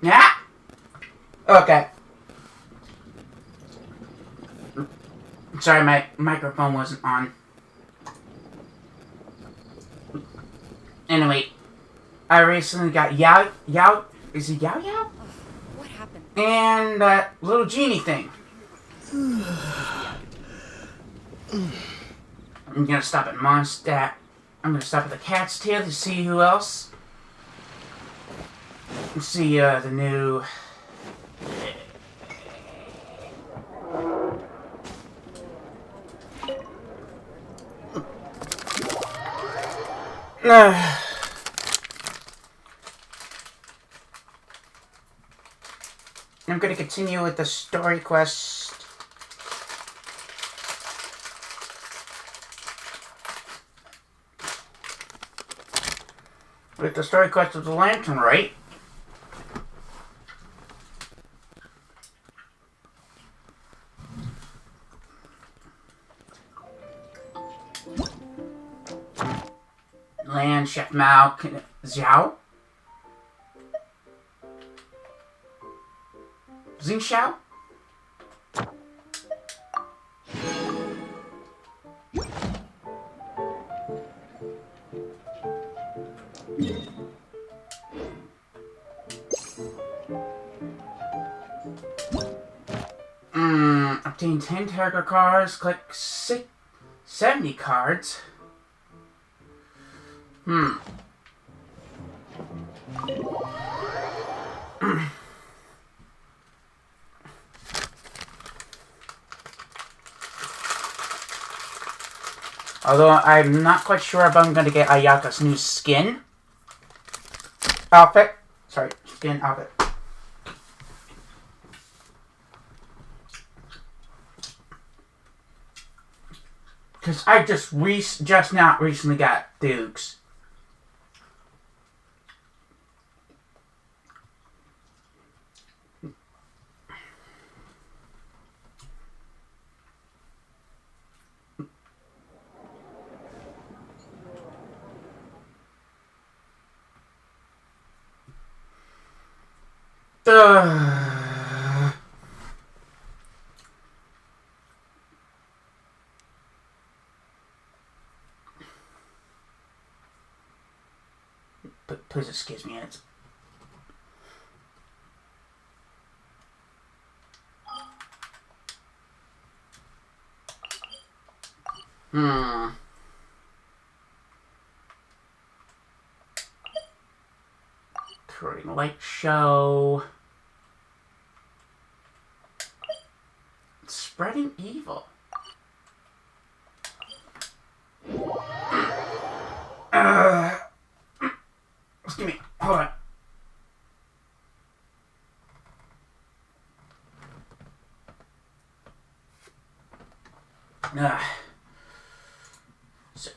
Yeah? Okay. Sorry, my microphone wasn't on. Anyway, I recently got Yao. Is it Yao? Oh, what happened? And that little genie thing. I'm gonna stop at Mondstadt. I'm gonna stop at the Cat's Tail to see who else. See the new. I'm gonna continue with the story quest. With the story quest of the Lantern, right? Land Chef Mao Zhao? Xing Xiao? Obtain 10 tarot cards. Click 70 cards. Although I'm not quite sure if I'm going to get Ayaka's new skin outfit. Sorry, skin outfit. Because I just not recently got Dukes. Please excuse me. It's Creating light show. Spreading evil. Excuse me. Hold on. So.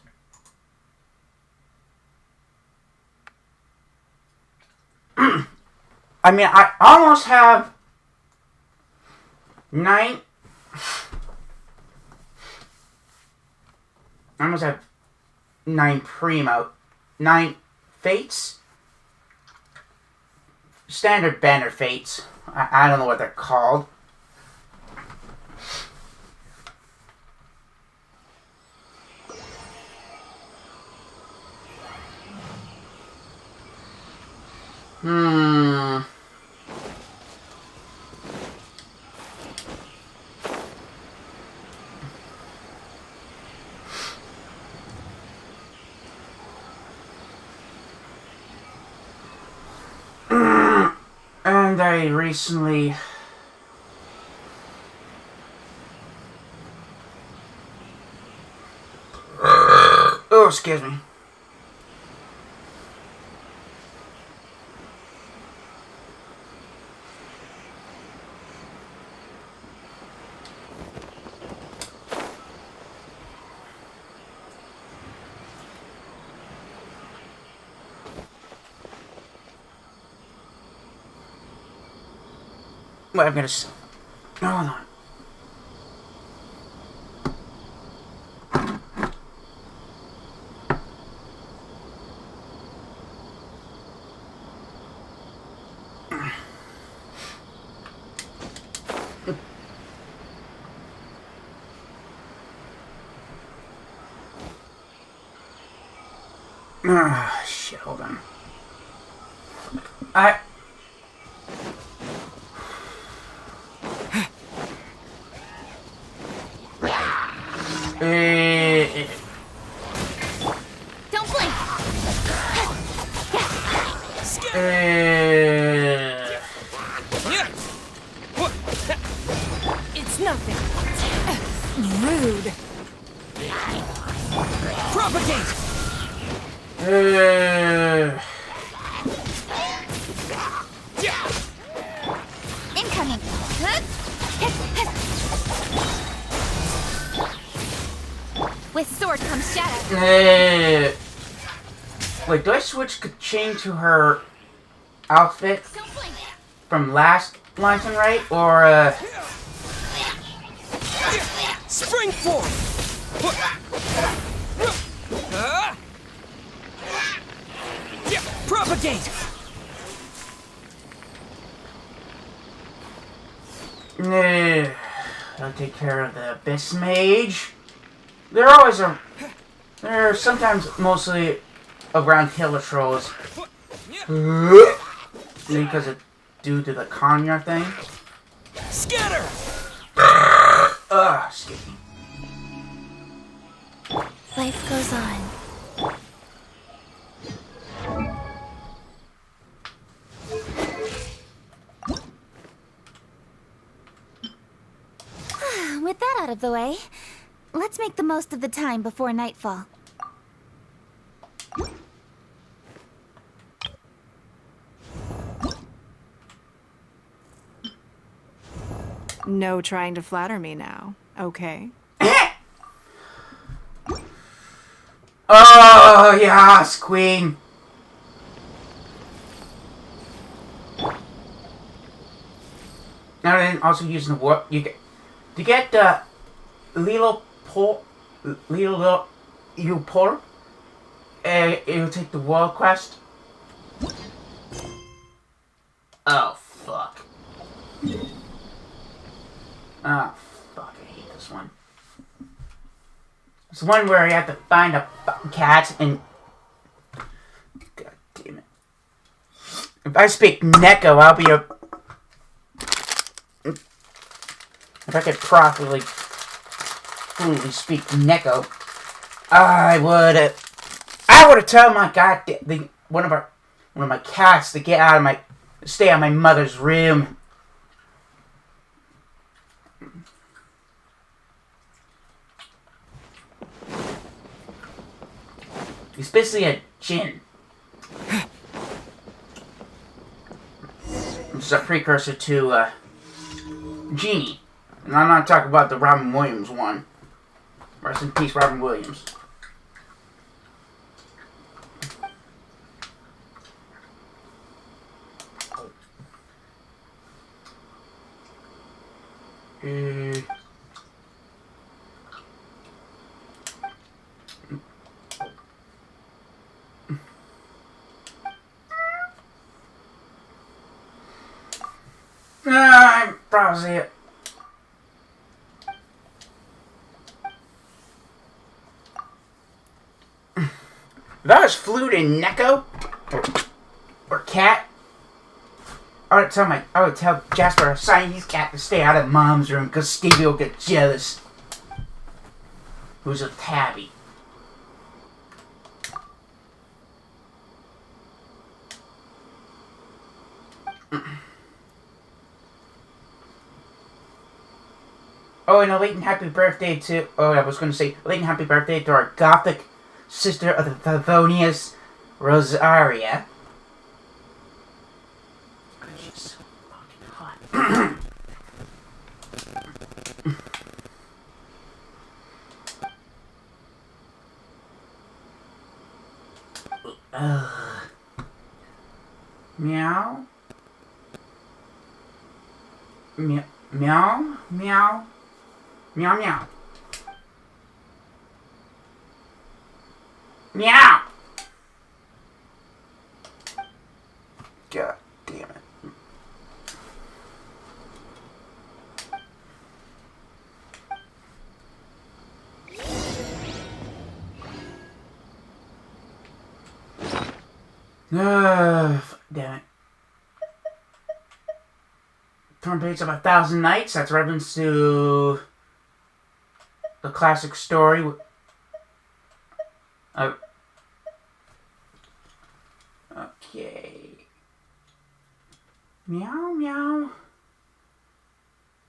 I mean, I almost have 9. I almost have 9 primo. 9 fates. Standard banner fates. I don't know what they're called. And I recently... Oh, excuse me. Well, I'm gonna... Hold on. Shit, hold on. Don't blink. It's nothing. Rude. Propagate. Incoming. With sword comes shadow. Wait, do I switch change to her outfit from last Lantern, right? Or, Spring forth! Propagate! I'll take care of the Abyss Mage. They're sometimes mostly around Hilitrolls. Because it's due to the Kanya thing. Scatter! Excuse me. Life goes on. With that out of the way, let's make the most of the time before nightfall. No trying to flatter me now, okay? Oh, yes, queen. Now then, also using the warp, you get Lilo Pol, it'll take the world quest. Oh fuck. Oh fuck, I hate this one. It's the one where you have to find a fucking cat and... God damn it. If I speak Neko, I'll be a... If I could properly, fluently speak Neko, I would have told my one of my cats to get out of my... Stay out of my mother's room. He's basically a djinn. Which is a precursor to genie. And I'm not talking about the Robin Williams one. Rest in peace, Robin Williams. I'm browsing it. If I was Flute and Neko, or Cat, I would tell Jasper to assign his cat to stay out of Mom's room because Stevie will get jealous. Who's a tabby? Oh, and a late and happy birthday to... Oh, I was going to say, late and happy birthday to our gothic sister of the Favonius, Rosaria. She's so fucking hot. Meow. Meow. Meow. Meow. Meow meow. Meow! God damn it. Damn it. Torn page of 1,000 Nights. That's reference to the classic story. Okay. Meow meow.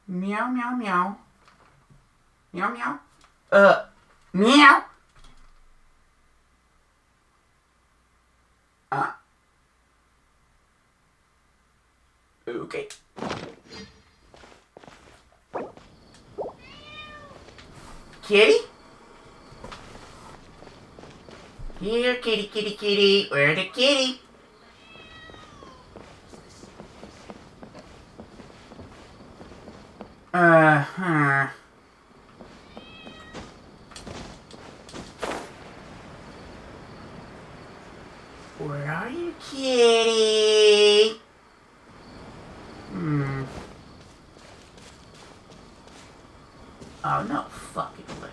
Meow meow meow. Meow meow. Meow. Okay. Kitty? Here, kitty, kitty, kitty. Where's the kitty? Uh-huh. Where are you, kitty? Oh, no fucking way.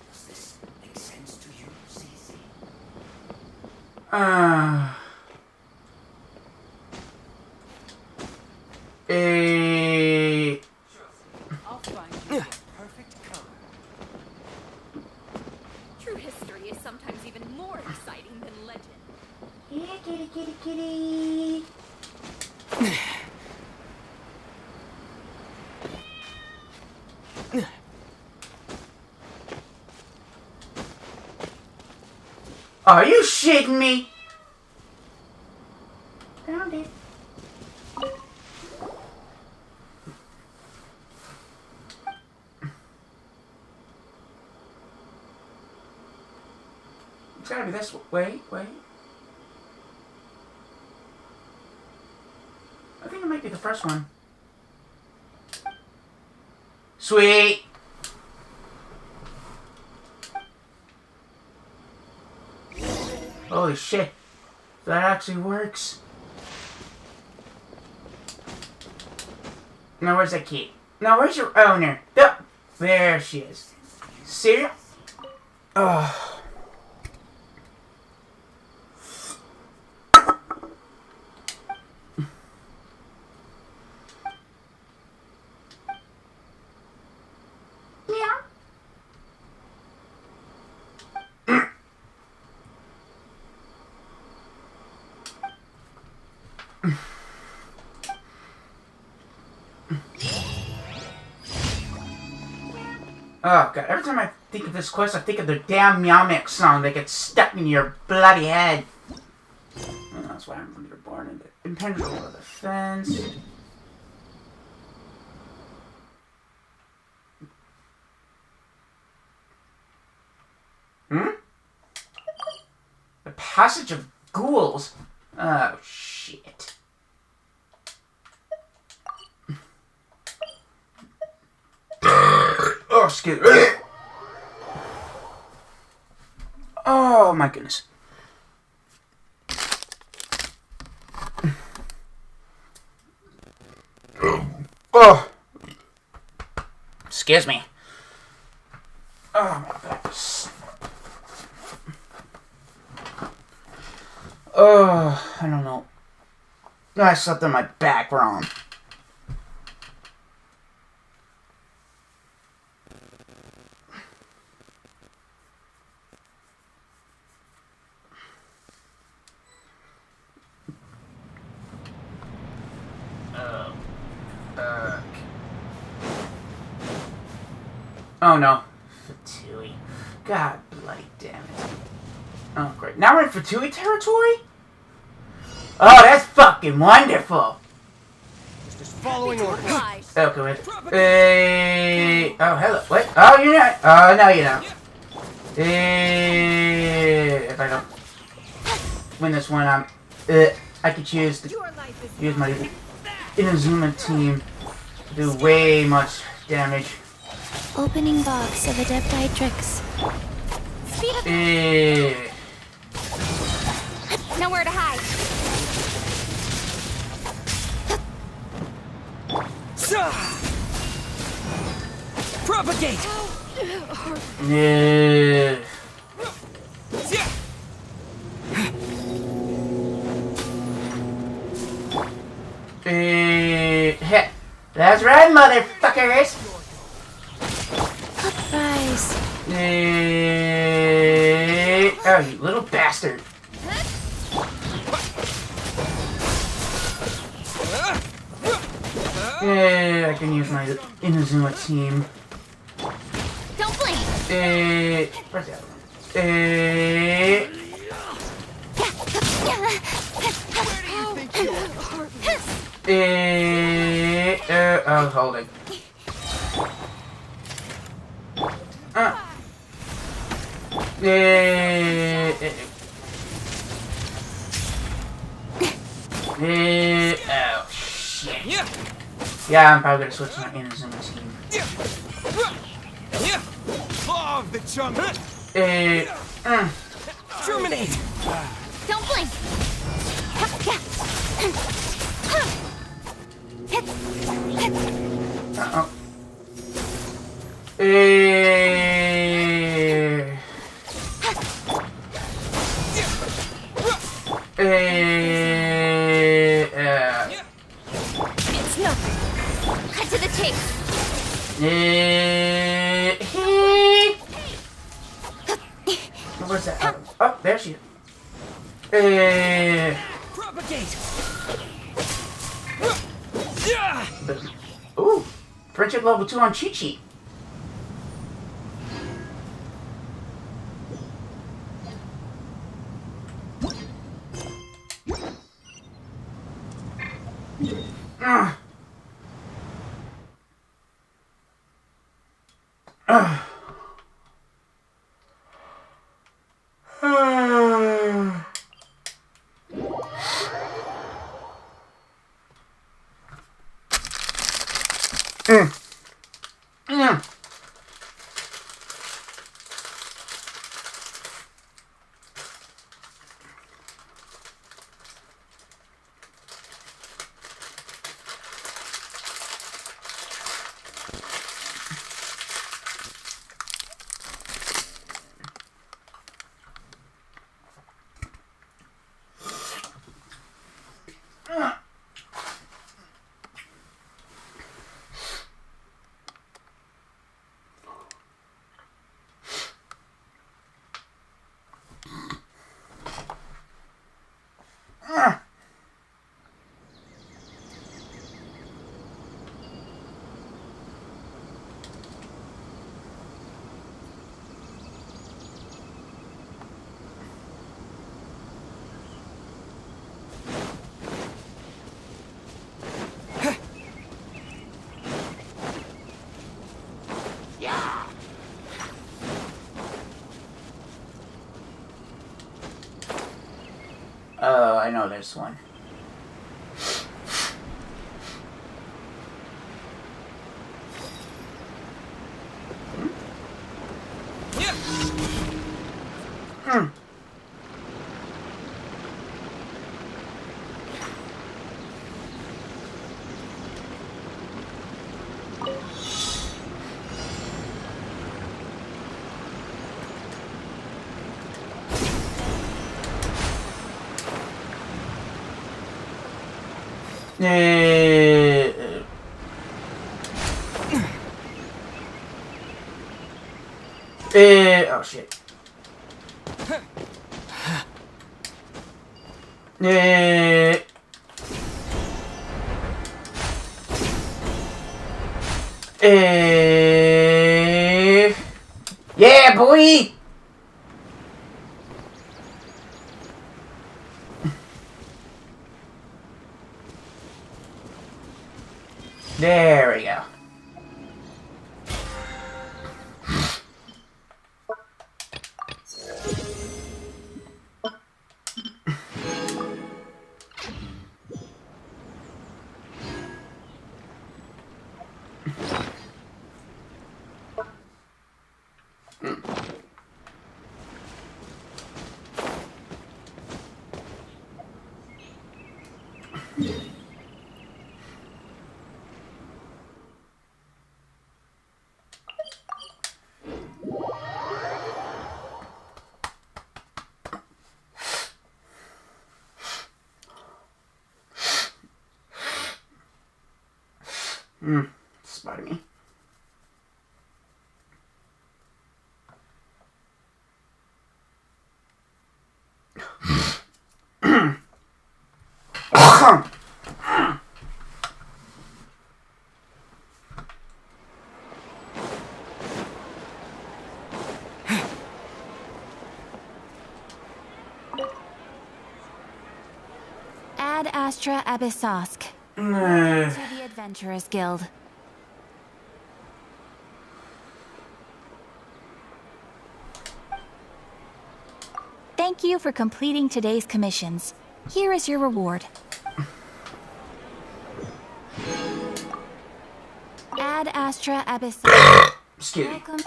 Does this make sense to you? I'll find you the perfect color. True history is sometimes even more exciting than legend. Yeah, kitty, kitty, kitty. Are you shitting me? Found it. It's gotta be this way. Wait. I think it might be the first one. Sweet. Holy shit. That actually works. Now where's that key? Now where's your owner? Oh, there she is. See ya? Oh. Oh god, every time I think of this quest, I think of the damn Meow Mix song that gets stuck in your bloody head. Well, that's why I'm born in the impenetrable of the fence. The Passage of Ghouls? Oh, shit. Oh, excuse me. Oh, my goodness. Oh. Excuse me. Oh, my goodness. Oh, I don't know. I slept on my back wrong. Oh no. Fatui. God bloody damn it. Oh great. Now we're in Fatui territory? Oh, that's fucking wonderful. Just following orders. Okay, wait. Oh, hello. Wait. Oh, you're not. Oh, no, you don't. If I don't win this one, I could choose to use my Inazuma team to do way much damage. Opening box of Adepti tricks. Speed up. Nowhere to hide. Propagate. That's right, motherfuckers. Surprise. Oh, you little bastard. I can use my Inazuma team. Don't blink. Where's the other one? Oh, holding. Oh, shit. Yeah, I'm probably gonna switch to my Inazuma team. Claw of the jungle. Terminate. Don't blink. Uh-oh. It's nothing. Cut to the chase. Where's that? Oh, there she is. Propagate. Ooh, friendship level 2 on cheat sheet. Oh, I know this one. Oh shit. Yeah, boy! There we go. Spotted me. Ad Astra Abyssosk to the Adventurers Guild. Thank you for completing today's commissions. Here is your reward. Ad Astra Abyssosk. Excuse me. Welcome.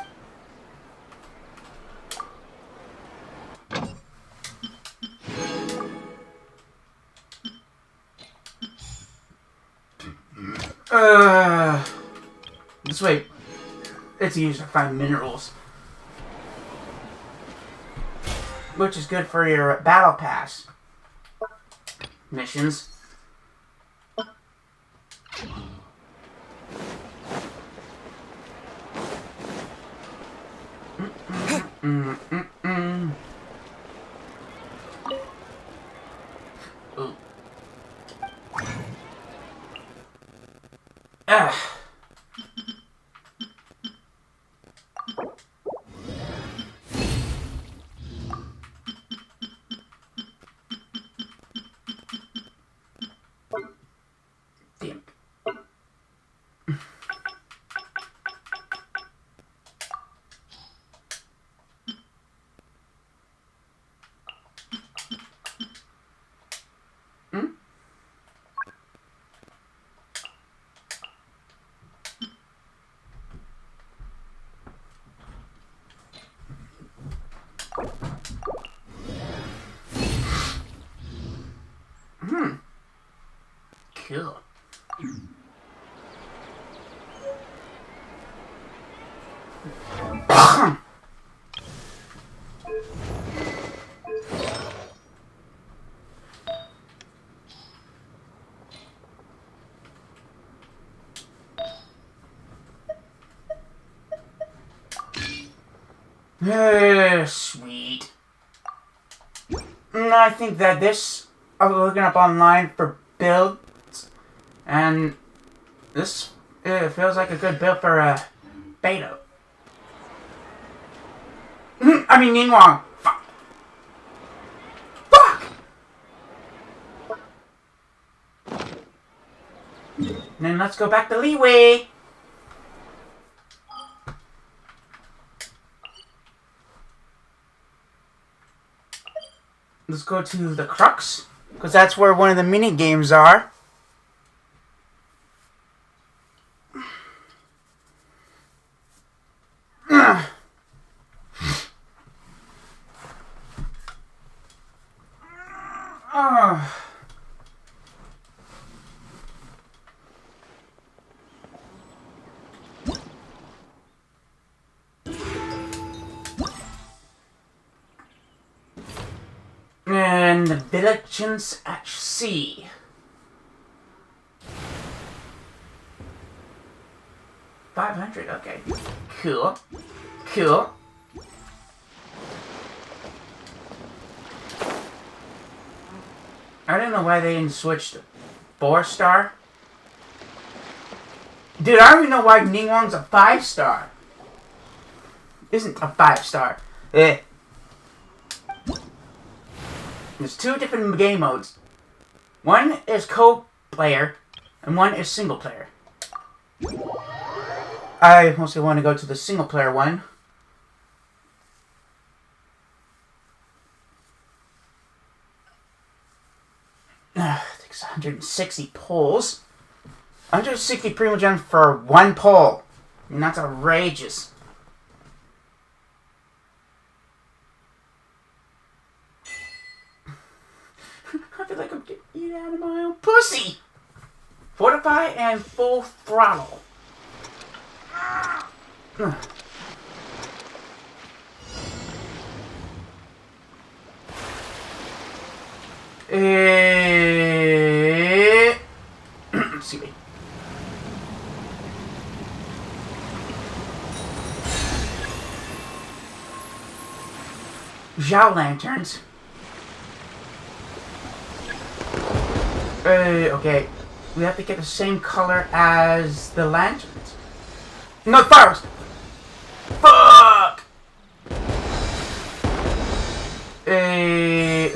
This way, it's used to find minerals, which is good for your battle pass. missions. Ooh. Damn. Cool. Sweet. I think that this, I was looking up online for builds, and this feels like a good build for Beto. I mean, Ningguang. Fuck. Fuck! Then let's go back to Leeway. Let's go to the Crux, because that's where one of the mini games are. And the Villages at Sea. $500, okay. Cool. Cool. I don't know why they didn't switch to 4-star. Dude, I don't even know why Ningguang's a 5-star. Isn't a 5-star. Eh. There's two different game modes. One is co-player, and one is single-player. I mostly want to go to the single-player one. It takes 160 pulls. 160 Primogems for one pull. I mean, that's outrageous. I feel like I'm getting eaten out of my own pussy. Fortify and full throttle. See me. Zhao lanterns. Okay. We have to get the same color as the lanterns. No, first! Fuck!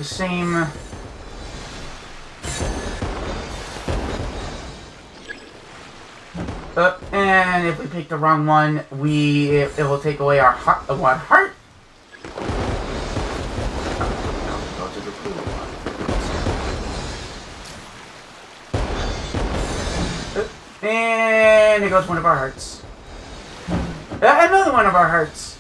Same... and if we pick the wrong one, it will take away our one heart. Go to the cool one. And it goes one of our hearts. Another one of our hearts.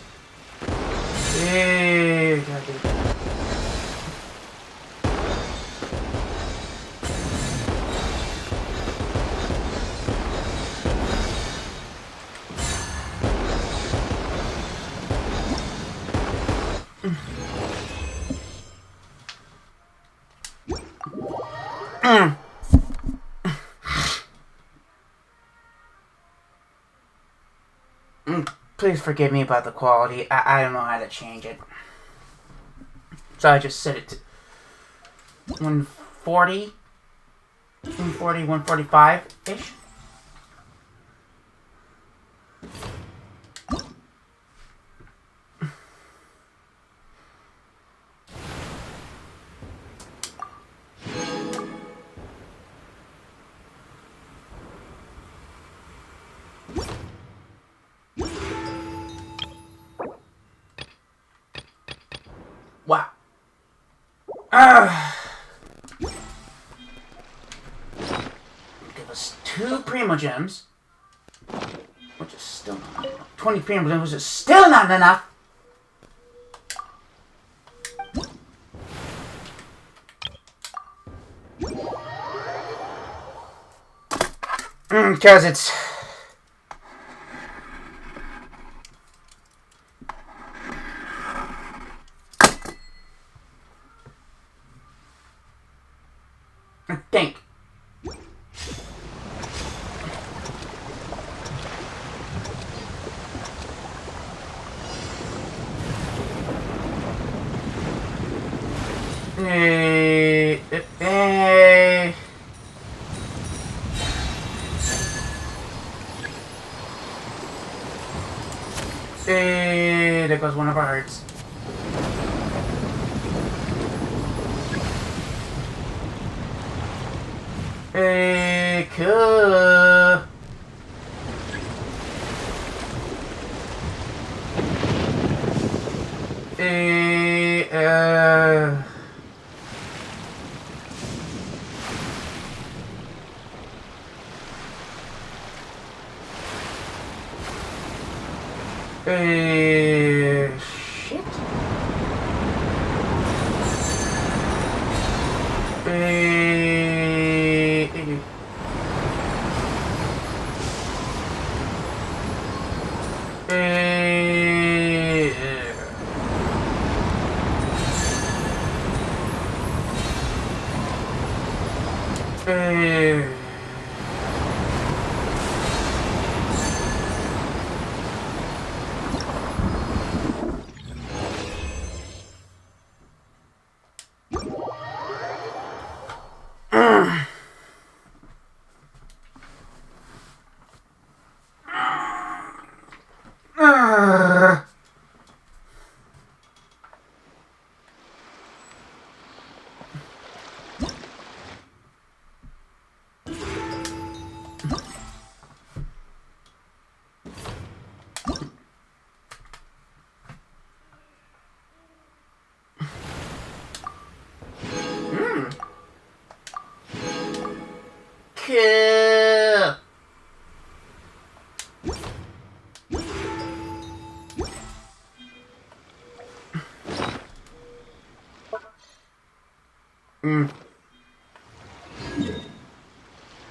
Please forgive me about the quality. I don't know how to change it. So I just set it to 140, 145-ish. Wow. Give us 2 Primo Gems. Which is still not enough. 20 Primo Gems, which is still not enough. Because it's... I think. There goes one of our hearts. Cool. Shit. Cool.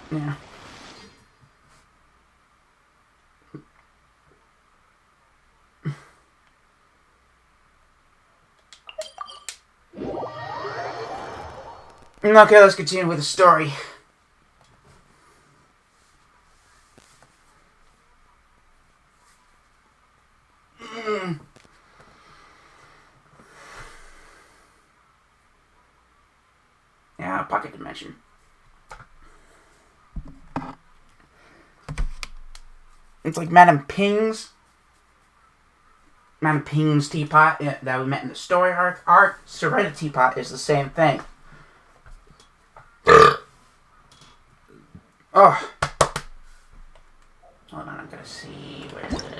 Yeah. Okay, let's continue with the story. Yeah, pocket dimension. It's like Madame Ping's teapot that we met in the story arc. Our Serena teapot is the same thing. Oh. Hold on, I'm gonna see where the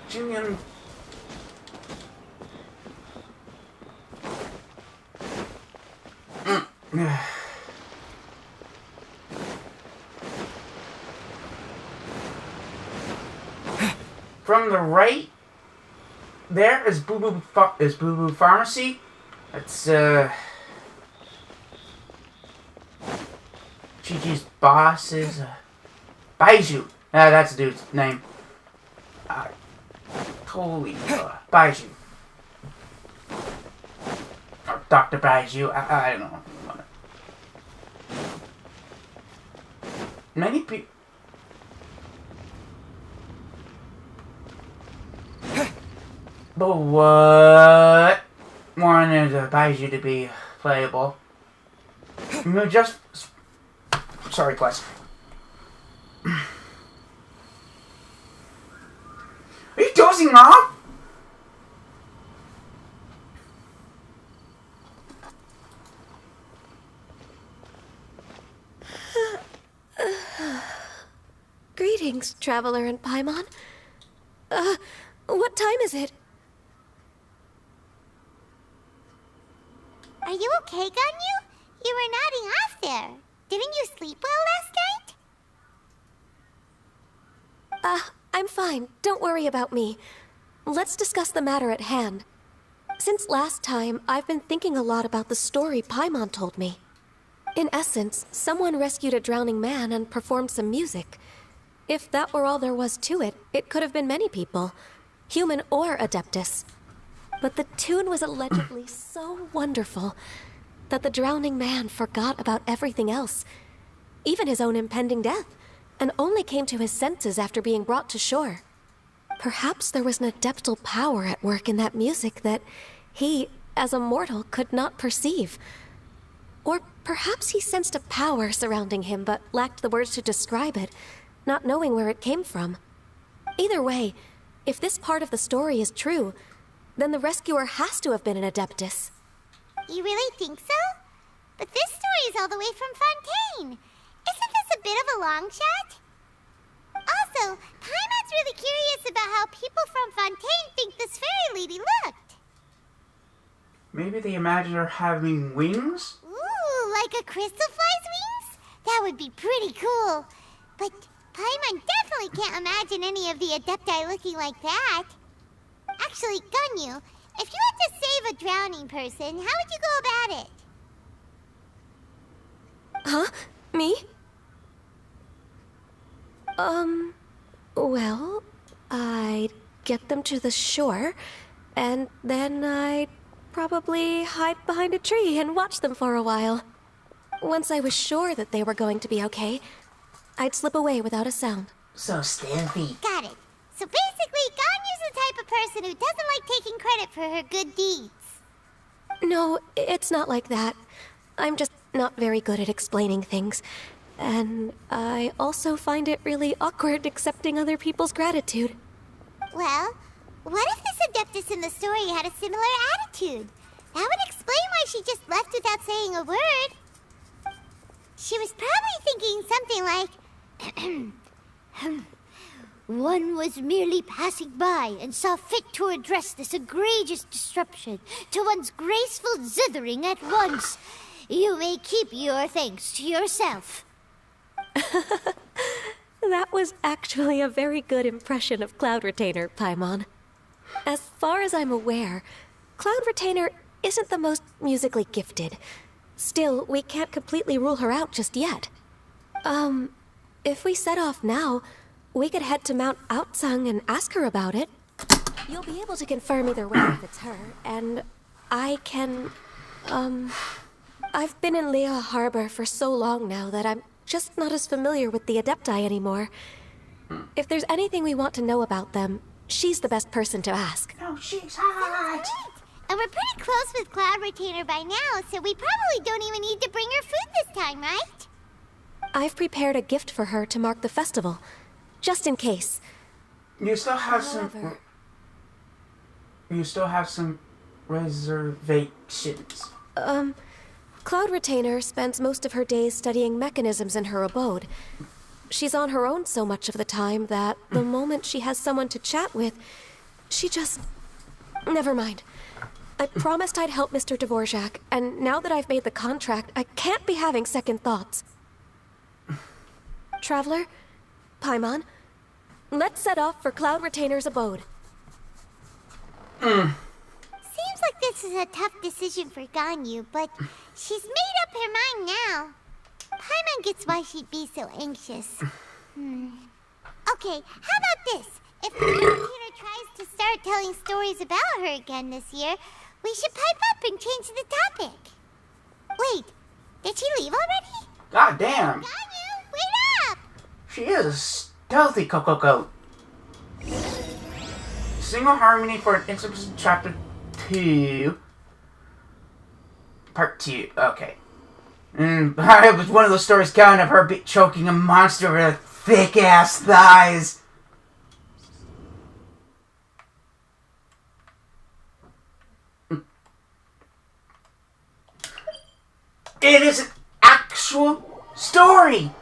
Julian. from the right, there is Boo Boo Pharmacy. That's Gigi's boss is Baiju. That's the dude's name. Holy Baiju. Or Dr. Baiju. I don't know. Many people. But what wanted Baiju to be playable? Just. Sorry, Quest. Are you dozing off? Greetings, Traveler and Paimon. What time is it? Are you okay, Ganyu? You were nodding off there. Didn't you sleep well last night? I'm fine. Don't worry about me. Let's discuss the matter at hand. Since last time, I've been thinking a lot about the story Paimon told me. In essence, someone rescued a drowning man and performed some music. If that were all there was to it, it could have been many people, human or Adeptus. But the tune was allegedly so wonderful that the drowning man forgot about everything else, even his own impending death, and only came to his senses after being brought to shore. Perhaps there was an adeptal power at work in that music that he, as a mortal, could not perceive. Or perhaps he sensed a power surrounding him but lacked the words to describe it, not knowing where it came from. Either way, if this part of the story is true, then the rescuer has to have been an Adeptus. You really think so? But this story is all the way from Fontaine. Isn't this a bit of a long shot? Also, Paimon's really curious about how people from Fontaine think this fairy lady looked. Maybe they imagine her having wings? Ooh, like a crystal fly's wings? That would be pretty cool. But Paimon definitely can't imagine any of the Adepti looking like that. Actually, Ganyu, if you had to save a drowning person, how would you go about it? Huh? Me? Well, I'd get them to the shore, and then I'd probably hide behind a tree and watch them for a while. Once I was sure that they were going to be okay, I'd slip away without a sound. So stealthy. Got it. So basically, Ganyu's the type of person who doesn't like taking credit for her good deeds. No, it's not like that. I'm just not very good at explaining things. And I also find it really awkward accepting other people's gratitude. Well, what if this Adeptus in the story had a similar attitude? That would explain why she just left without saying a word. She was probably thinking something like, one was merely passing by and saw fit to address this egregious disruption to one's graceful zithering at once. You may keep your thanks to yourself. That was actually a very good impression of Cloud Retainer, Paimon. As far as I'm aware, Cloud Retainer isn't the most musically gifted. Still, we can't completely rule her out just yet. If we set off now, we could head to Mount Outsung and ask her about it. You'll be able to confirm either way if it's her, and I can, I've been in Lea Harbor for so long now that I'm just not as familiar with the Adepti anymore. If there's anything we want to know about them, she's the best person to ask. Oh, she's hot. Right. And we're pretty close with Cloud Retainer by now, so we probably don't even need to bring her food this time, right? I've prepared a gift for her to mark the festival, just in case. You still have However- some reservations. Cloud Retainer spends most of her days studying mechanisms in her abode. She's on her own so much of the time that the moment she has someone to chat with, she just... Never mind. I promised I'd help Mr. Dvorak, and now that I've made the contract, I can't be having second thoughts. Traveler? Paimon? Let's set off for Cloud Retainer's abode. Seems like this is a tough decision for Ganyu, but she's made up her mind now. Paimon gets why she'd be so anxious. Okay, how about this? If Peter tries to start telling stories about her again this year, we should pipe up and change the topic. Wait, did she leave already? God damn. Ganyu, wait up! She is a stealthy Coco. Single harmony for an instance chapter 2. Part 2. Okay. It was one of those stories kind of her choking a monster with her thick ass thighs. It is an actual story.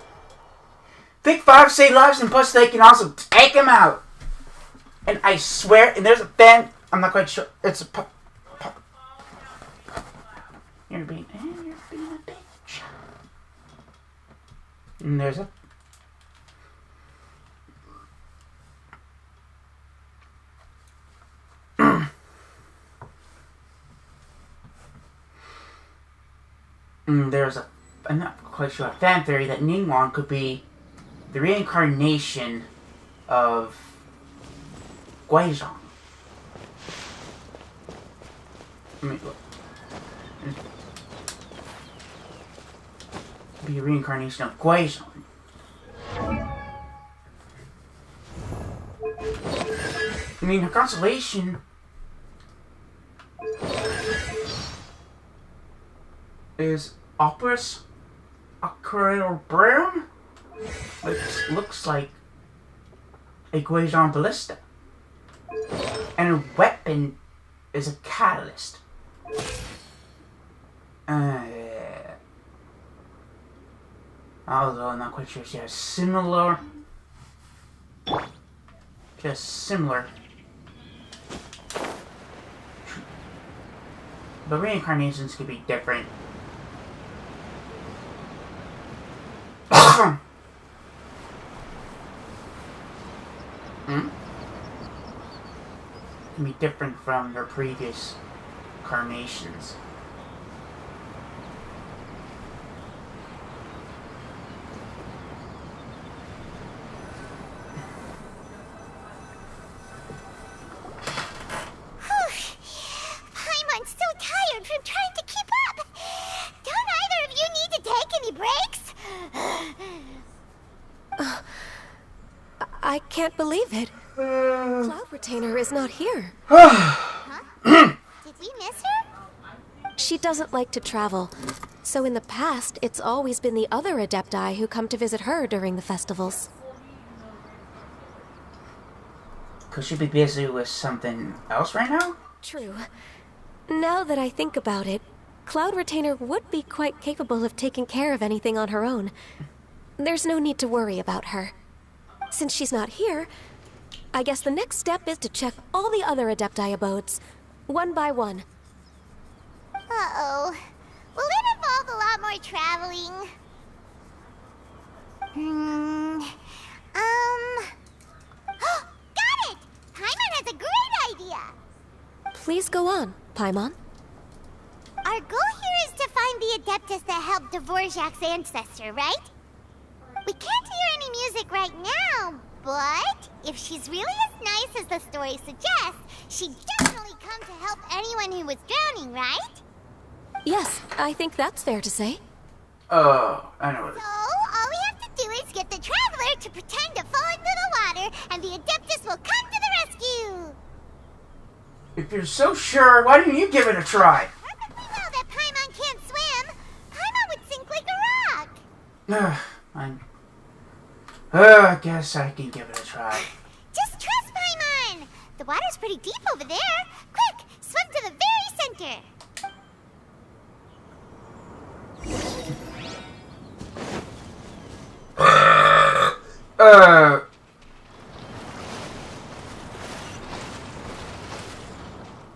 Think 5 save lives, and plus they can also take them out. And I swear, and there's a fan. I'm not quite sure. It's a You're being a bitch. And there's a. There's a. I'm not quite sure. A fan theory that Ningguang could be the reincarnation of Guizhong. Let me look. Be a reincarnation of Guizhong. I mean, her constellation is Opus Aquarial Brown, which looks like a Guizhong ballista. And her weapon is a catalyst. Although I'm not quite sure she has similar. Just similar. But reincarnations could be different. Can be different from their previous incarnations. Paimon's so tired from trying to keep up. Don't either of you need to take any breaks? I can't believe it. Cloud Retainer is not here. Did we miss her? She doesn't like to travel. So in the past, it's always been the other Adepti who come to visit her during the festivals. Could she be busy with something else right now? True. Now that I think about it, Cloud Retainer would be quite capable of taking care of anything on her own. There's no need to worry about her. Since she's not here, I guess the next step is to check all the other Adepti abodes, one by one. Uh-oh. Will it involve a lot more traveling? Got it! Paimon has a great idea! Please go on, Paimon. Our goal here is to find the Adeptus that helped Dvorak's ancestor, right? We can't hear any music right now, but if she's really as nice as the story suggests, she'd definitely come to help anyone who was drowning, right? Yes, I think that's fair to say. Oh, I know what it So, is. all we have to do is get the Traveler to pretend to fall into the water, and the Adeptus will come to the rescue! If you're so sure, why don't you give it a try? Perfectly well that Paimon can't swim. Paimon would sink like a rock. I guess I can give it a try. Just trust Paimon! The water's pretty deep over there. Quick, swim to the very center.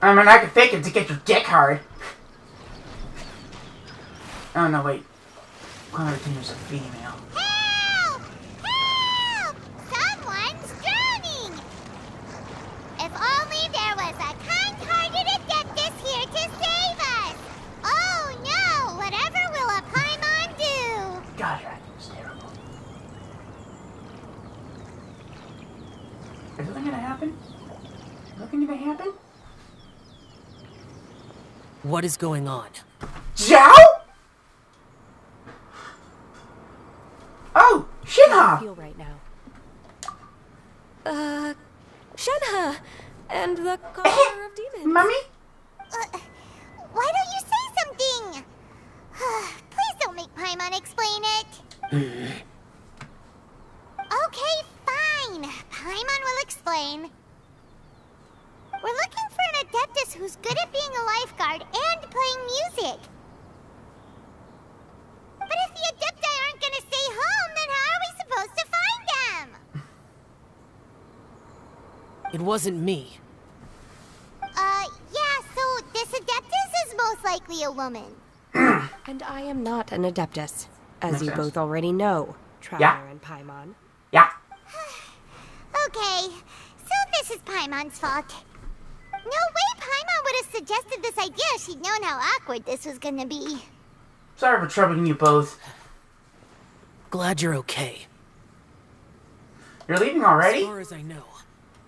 I mean, I could fake it to get your dick hard. Oh, no, wait. Cloud Retainer's a female. Help! Help! Someone's drowning! something gonna happen? What is going on? Zhao? Oh, How do Shinha! you feel right now? Shenhe! And the Conqueror of Demons. Mummy? Why don't you say something? Please don't make Paimon explain it. Okay, fine. Paimon will explain. We're looking for an Adeptus who's good at being a lifeguard and playing music. But if the Adepti aren't gonna stay home, then how are we supposed to find them? It wasn't me. Yeah, so this Adeptus is most likely a woman. And I am not an Adeptus, as Makes you sense. both already know, Traveler Yeah. and Paimon. Yeah. Okay, so this is Paimon's fault. No way Paimon would have suggested this idea if she'd known how awkward this was gonna be. Sorry for troubling you both. Glad you're okay. You're leaving As already? far as I know,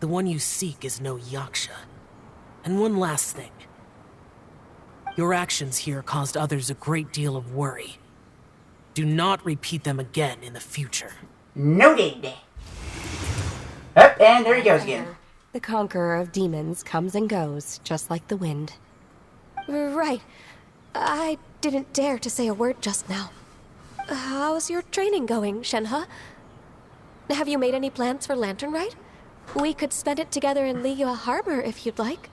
the one you seek is no Yaksha. And one last thing. Your actions here caused others a great deal of worry. Do not repeat them again in the future. Noted. Up, and there he goes again. The Conqueror of Demons comes and goes, just like the wind. Right. I didn't dare to say a word just now. How's your training going, Shenhe? Have you made any plans for Lantern Rite? We could spend it together in Liyue Harbor if you'd like.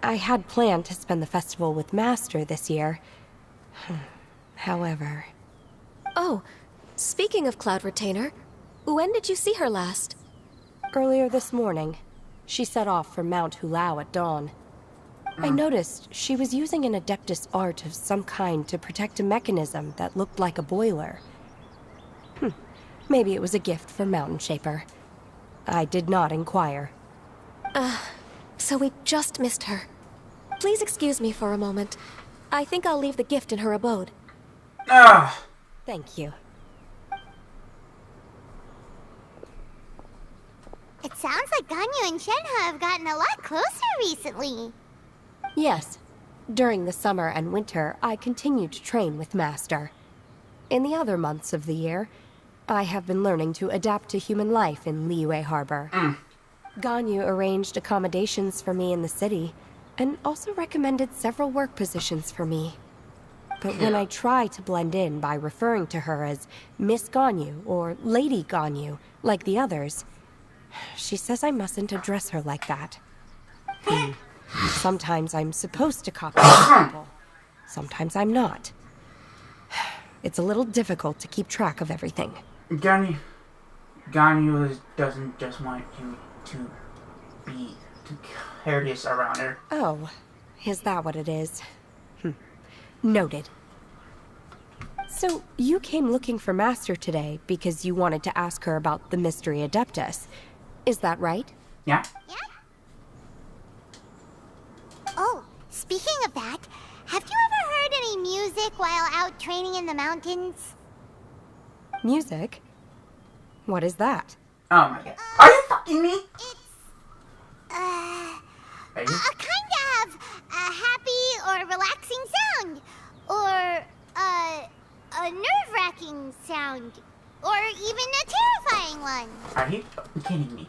I had planned to spend the festival with Master this year. However... Oh, speaking of Cloud Retainer, when did you see her last? Earlier this morning, she set off for Mount Hulao at dawn. I noticed she was using an Adeptus art of some kind to protect a mechanism that looked like a boiler. Maybe it was a gift from Mountain Shaper. I did not inquire. So we just missed her. Please excuse me for a moment. I think I'll leave the gift in her abode. Ah, Thank you. It sounds like Ganyu and Shenhe have gotten a lot closer recently. Yes. During the summer and winter, I continued to train with Master. In the other months of the year, I have been learning to adapt to human life in Liyue Harbor. Ganyu arranged accommodations for me in the city, and also recommended several work positions for me. But when I try to blend in by referring to her as Miss Ganyu or Lady Ganyu, like the others, she says I mustn't address her like that. Sometimes I'm supposed to copy other people. Sometimes I'm not. It's a little difficult to keep track of everything. Ganyu doesn't just want you to be too courteous around her. Oh, is that what it is? Noted. So, you came looking for Master today because you wanted to ask her about the Mystery Adeptus. Is that right? Yeah? Yeah? Oh, speaking of that, have you ever heard any music while out training in the mountains? Music? What is that? Oh my god. Are you fucking me? It's, Are you? a kind of a happy or relaxing sound. Or, a nerve-wracking sound. Or even a terrifying one. Are you fucking kidding me?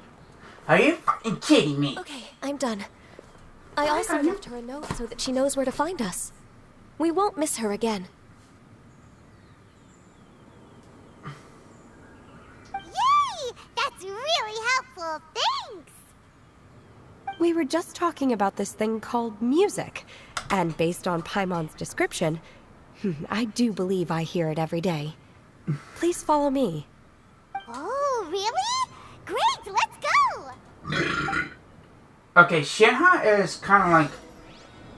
Are you fucking kidding me? Okay, I'm done. I also Ganyu. left her a note so that she knows where to find us. We won't miss her again. Yay! That's really helpful. Thanks! We were just talking about this thing called music, and based on Paimon's description, I do believe I hear it every day. Please follow me. Oh, really? Great, let's go! Okay, Shinha is kind of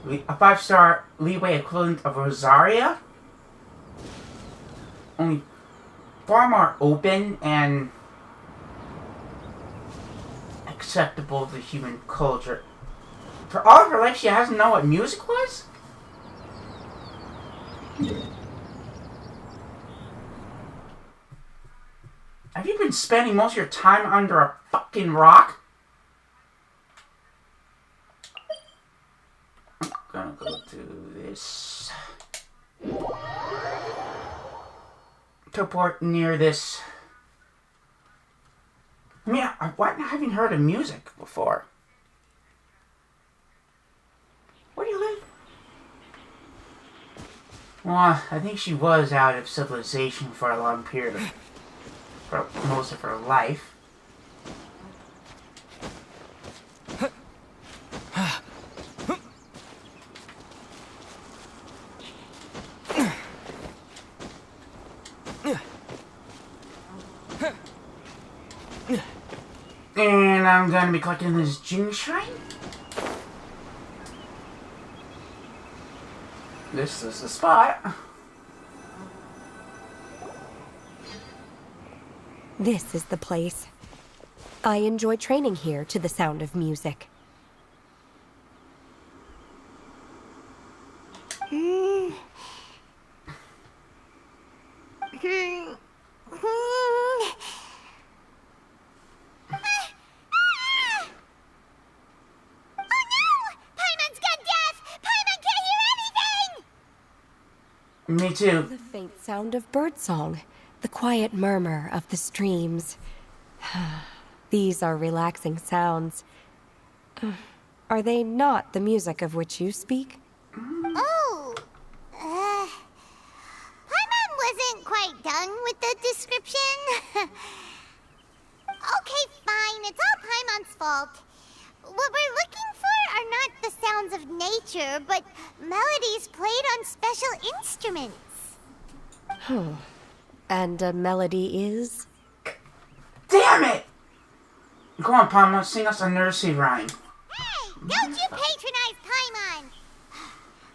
like a 5-star leeway equivalent of Rosaria. Only far more open and acceptable to human culture. For all of her life, she hasn't known what music was? Have you been spending most of your time under a fucking rock? I'm gonna go to this. Teleport near this. I mean, I haven't heard of music before. Where do you live? Well, I think she was out of civilization for a long period of, for most of her life. And I'm gonna be collecting this Jing Shrine. This is the spot. This is the place. I enjoy training here to the sound of music. Me too. The faint sound of birdsong, the quiet murmur of the streams. These are relaxing sounds. Are they not the music of which you speak? Oh, Paimon wasn't quite done with the description. Okay, fine, it's all Paimon's fault. What we're looking for are not the sounds of nature, but melodies played on special instruments. And a melody is? Damn it! Go on, Paimon, sing us a nursery rhyme. Hey, don't you patronize Paimon!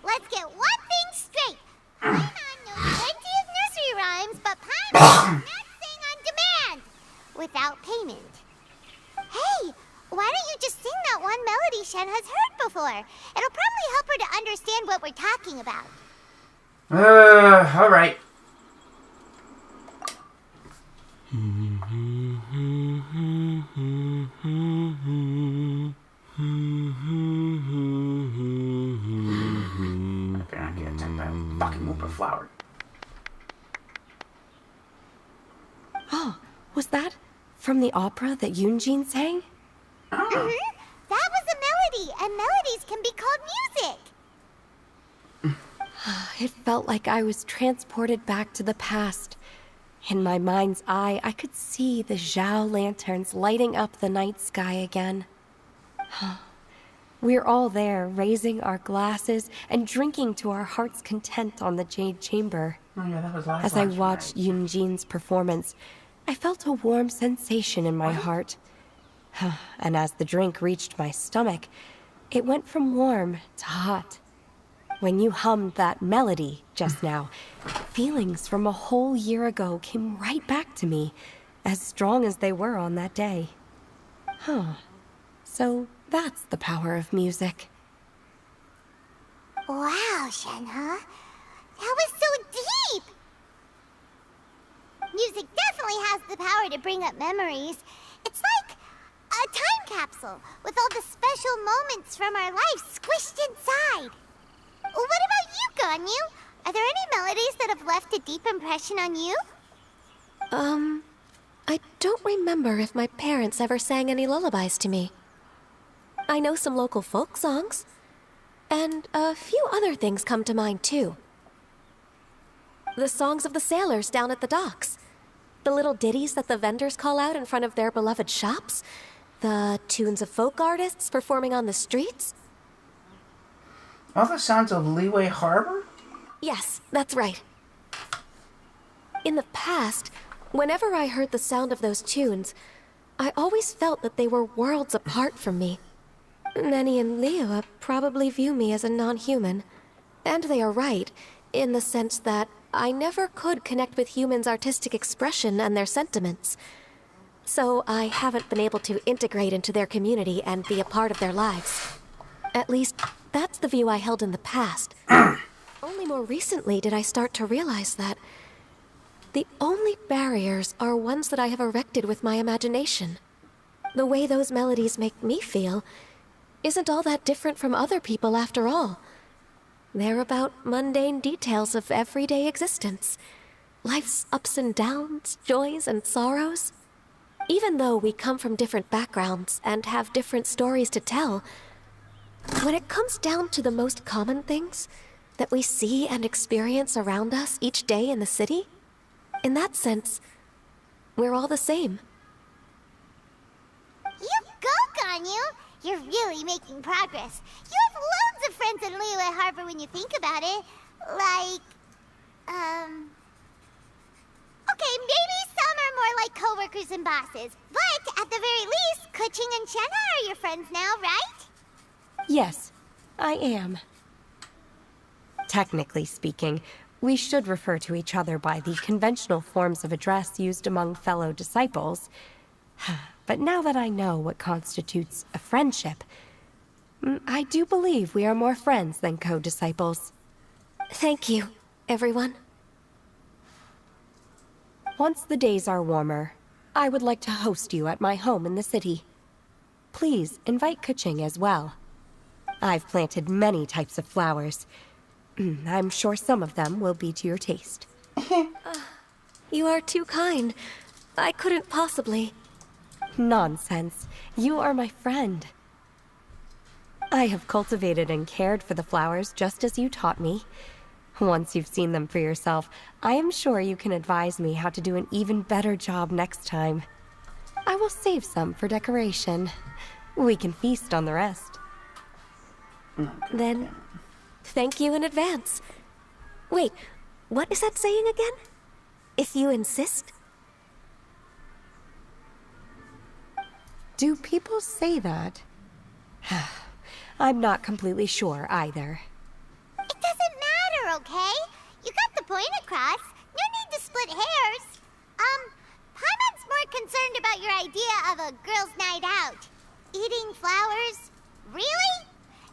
Let's get one thing straight. Paimon knows plenty of nursery rhymes, but Paimon cannot sing on demand without payment. Hey, why don't you just sing that one melody Shen has heard before? It'll probably help her to understand what we're talking about. Alright. I better not get attacked by a fucking whooper flower. Oh, was that from the opera that Yunjin sang? That was a melody, and melodies can be called music. It felt like I was transported back to the past. In my mind's eye, I could see the Zhao lanterns lighting up the night sky again. We're all there, raising our glasses and drinking to our heart's content on the Jade Chamber. Oh yeah, that was last As I night. watched Yunjin's performance, I felt a warm sensation in my heart. And as the drink reached my stomach, it went from warm to hot. When you hummed that melody just now, feelings from a whole year ago came right back to me, as strong as they were on that day. So that's the power of music. Wow, Shenhe. That was so deep! Music definitely has the power to bring up memories. It's like a time capsule with all the special moments from our lives squished inside. What about you, Ganyu? Are there any melodies that have left a deep impression on you? I don't remember if my parents ever sang any lullabies to me. I know some local folk songs, and a few other things come to mind too. The songs of the sailors down at the docks, the little ditties that the vendors call out in front of their beloved shops, the tunes of folk artists performing on the streets. All the sounds of Liyue Harbor? Yes, that's right. In the past, whenever I heard the sound of those tunes, I always felt that they were worlds apart from me. Nenny and Liyue probably view me as a non-human. And they are right, in the sense that I never could connect with humans' artistic expression and their sentiments. So I haven't been able to integrate into their community and be a part of their lives. At least, that's the view I held in the past. Only more recently did I start to realize that The only barriers are ones that I have erected with my imagination. The way those melodies make me feel isn't all that different from other people after all. They're about mundane details of everyday existence. Life's ups and downs, joys and sorrows. Even though we come from different backgrounds and have different stories to tell, when it comes down to the most common things that we see and experience around us each day in the city, in that sense, we're all the same. You go, Ganyu! You're really making progress. You have loads of friends in Liyue Harbor when you think about it. Like, okay, maybe some are more like coworkers and bosses. But at the very least, Kuching and Shenna are your friends now, right? Yes, I am. Technically speaking, we should refer to each other by the conventional forms of address used among fellow disciples. But now that I know what constitutes a friendship, I do believe we are more friends than co-disciples. Thank you, everyone. Once the days are warmer, I would like to host you at my home in the city. Please invite Kuching as well. I've planted many types of flowers. I'm sure some of them will be to your taste. You are too kind. I couldn't possibly. Nonsense. You are my friend. I have cultivated and cared for the flowers just as you taught me. Once you've seen them for yourself, I am sure you can advise me how to do an even better job next time. I will save some for decoration. We can feast on the rest. Then, thank you in advance. Wait, what is that saying again? If you insist? Do people say that? I'm not completely sure either. It doesn't matter, okay? You got the point across. No need to split hairs. Paimon's more concerned about your idea of a girls' night out. Eating flowers? Really?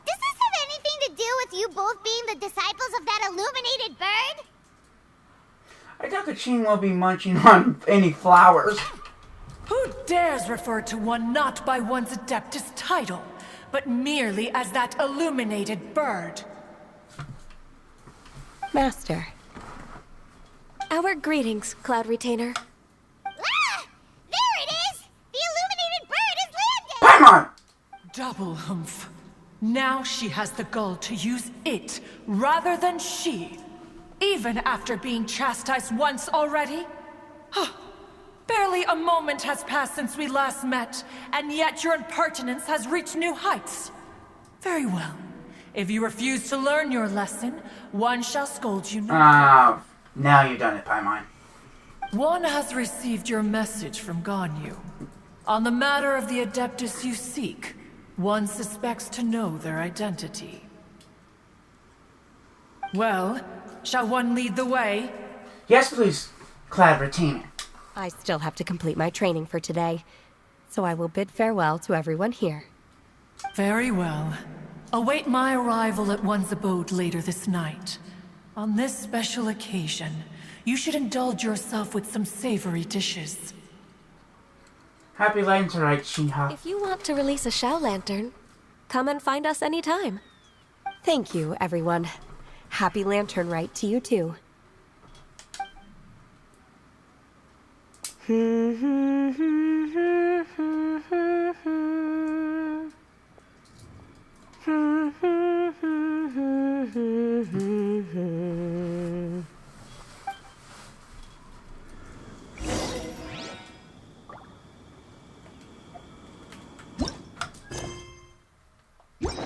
Does this have anything to do with you both being the disciples of that illuminated bird? I doubt the Qing will be munching on any flowers. Who dares refer to one not by one's Adeptus title, but merely as that illuminated bird? Master. Our greetings, Cloud Retainer. Ah! There it is! The illuminated bird has landed! Paimon! Double humph. Now she has the gall to use it rather than she, even after being chastised once already? Barely a moment has passed since we last met, and yet your impertinence has reached new heights. Very well. If you refuse to learn your lesson, one shall scold you no Ah, now you've done it, Paimon. One has received your message from Ganyu. On the matter of the Adeptus you seek, one suspects to know their identity. Well, shall one lead the way? Yes, please, Cloud Retainer. I still have to complete my training for today, so I will bid farewell to everyone here. Very well. Await my arrival at one's abode later this night. On this special occasion, you should indulge yourself with some savory dishes. Happy Lantern, Shiha. If you want to release a Shao Lantern, come and find us anytime. Thank you, everyone. Happy Lantern Rite to you too.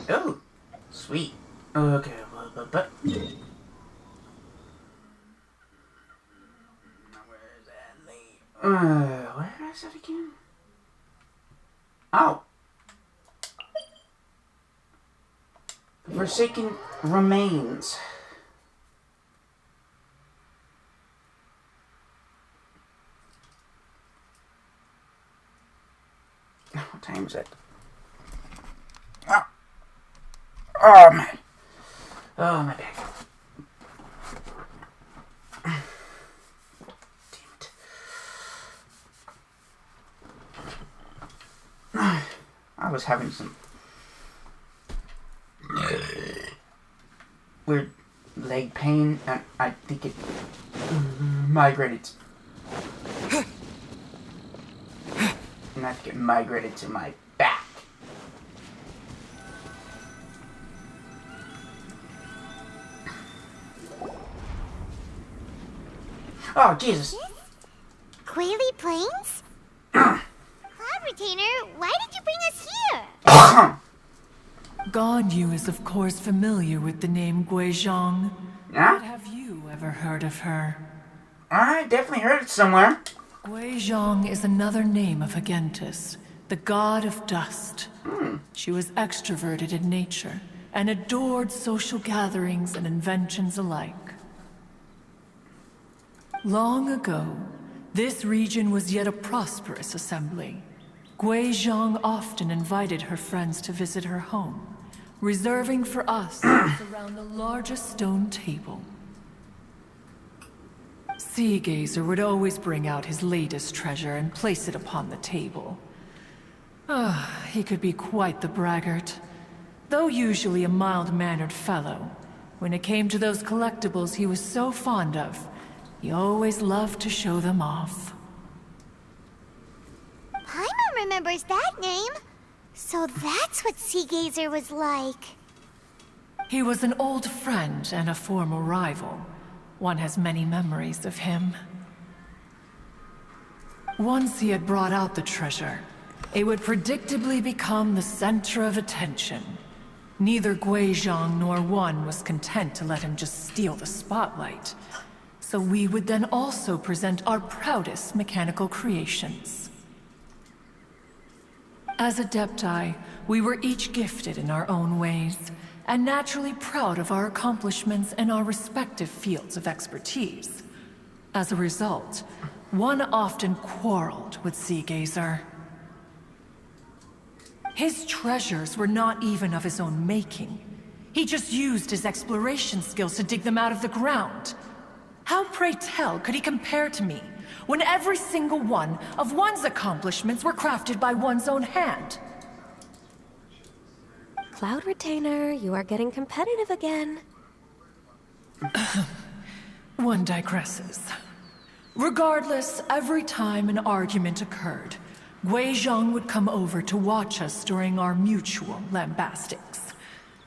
Oh, sweet. Okay, but. Where did I set again? Oh. The Forsaken Remains. What time is it? Oh, man. Oh, my back. I was having some weird leg pain, and I think it migrated. And I think it migrated to my back. Oh, Jesus. Quaily Plains? Cloud Retainer, why did you bring us here? Ganyu is of course familiar with the name Guizhong. Yeah? But have you ever heard of her? I definitely heard it somewhere. Guizhong is another name of Agentis, the god of dust. She was extroverted in nature and adored social gatherings and inventions alike. Long ago, this region was yet a prosperous assembly. Guizhong often invited her friends to visit her home, reserving for us around the largest stone table. Sea Gazer would always bring out his latest treasure and place it upon the table. He could be quite the braggart. Though usually a mild-mannered fellow, when it came to those collectibles he was so fond of, he always loved to show them off. Paimon remembers that name. So that's what Sea Gazer was like. He was an old friend and a former rival. One has many memories of him. Once he had brought out the treasure, it would predictably become the center of attention. Neither Guizhong nor one was content to let him just steal the spotlight. So we would then also present our proudest mechanical creations. As Adepti, we were each gifted in our own ways, and naturally proud of our accomplishments in our respective fields of expertise. As a result, one often quarreled with Sea Gazer. His treasures were not even of his own making. He just used his exploration skills to dig them out of the ground. How, pray tell, could he compare to me, when every single one of one's accomplishments were crafted by one's own hand? Cloud Retainer, you are getting competitive again. One digresses. Regardless, every time an argument occurred, Guizhong would come over to watch us during our mutual lambastics.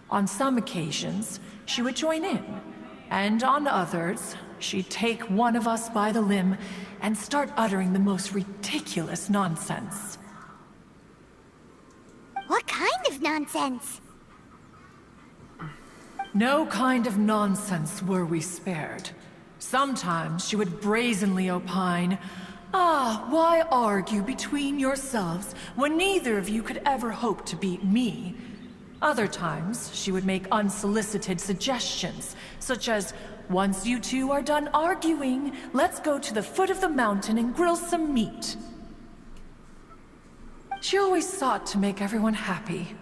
On some occasions, she would join in, and on others, she'd take one of us by the limb and start uttering the most ridiculous nonsense. What kind of nonsense? No kind of nonsense were we spared. Sometimes she would brazenly opine, why argue between yourselves when neither of you could ever hope to beat me? Other times, she would make unsolicited suggestions, such as, once you two are done arguing, let's go to the foot of the mountain and grill some meat. She always sought to make everyone happy,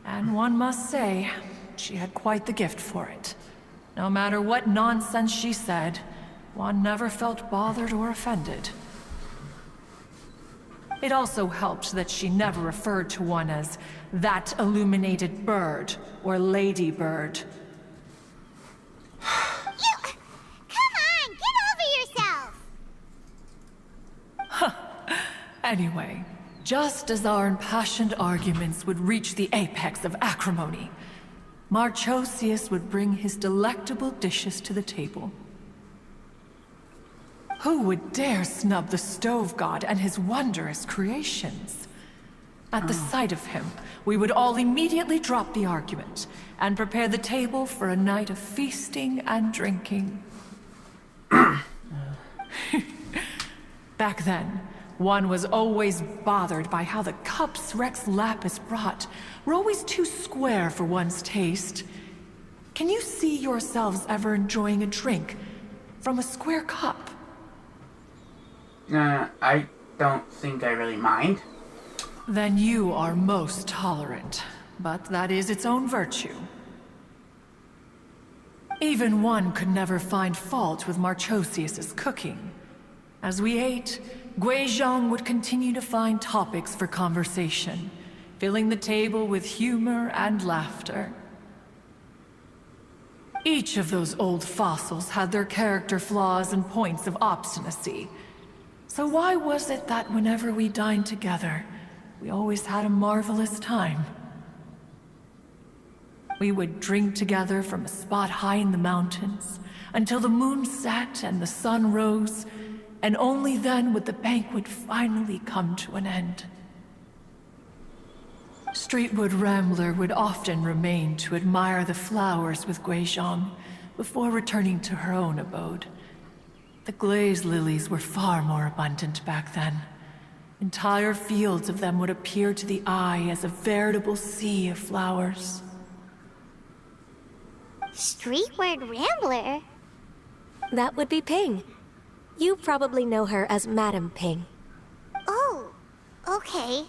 and one must say, she had quite the gift for it. No matter what nonsense she said, one never felt bothered or offended. It also helped that she never referred to one as that illuminated bird or ladybird. Come on, get over yourself! Anyway, just as our impassioned arguments would reach the apex of acrimony, Marchosius would bring his delectable dishes to the table. Who would dare snub the stove god and his wondrous creations? At the sight of him, we would all immediately drop the argument and prepare the table for a night of feasting and drinking. Back then, one was always bothered by how the cups Rex Lapis brought were always too square for one's taste. Can you see yourselves ever enjoying a drink from a square cup? I don't think I really mind. Then you are most tolerant, but that is its own virtue. Even one could never find fault with Marchosius's cooking. As we ate, Guizhong would continue to find topics for conversation, filling the table with humor and laughter. Each of those old fossils had their character flaws and points of obstinacy. So why was it that whenever we dined together, we always had a marvelous time? We would drink together from a spot high in the mountains until the moon set and the sun rose, and only then would the banquet finally come to an end. Streetwood Rambler would often remain to admire the flowers with Guizhong before returning to her own abode. The glaze lilies were far more abundant back then. Entire fields of them would appear to the eye as a veritable sea of flowers. Streetward Rambler? That would be Ping. You probably know her as Madam Ping. Oh, okay.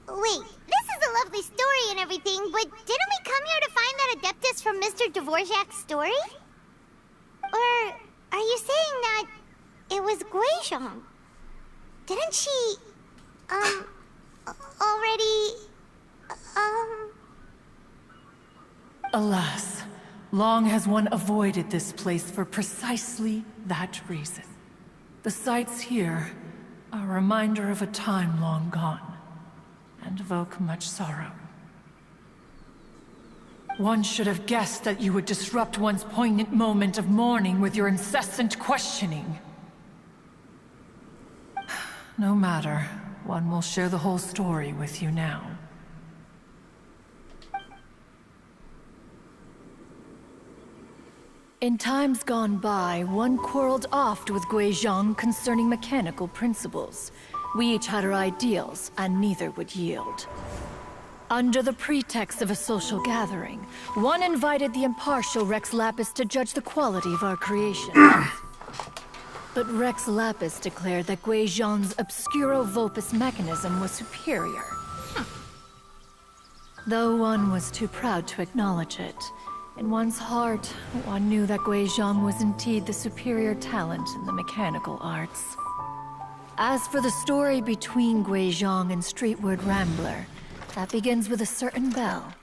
Wait, this is a lovely story and everything, but didn't we come here to find that Adeptus from Mr. Dvorak's story? Or are you saying that it was Guizhong? Didn't she, already, Alas, long has one avoided this place for precisely that reason. The sights here are a reminder of a time long gone, and evoke much sorrow. One should have guessed that you would disrupt one's poignant moment of mourning with your incessant questioning. No matter, one will share the whole story with you now. In times gone by, one quarreled oft with Guizhong concerning mechanical principles. We each had our ideals, and neither would yield. Under the pretext of a social gathering, one invited the impartial Rex Lapis to judge the quality of our creations. But Rex Lapis declared that Guizhong's Obscuro Vulpus mechanism was superior. Though one was too proud to acknowledge it, in one's heart, one knew that Guizhong was indeed the superior talent in the mechanical arts. As for the story between Guizhong and Streetward Rambler, that begins with a certain bell.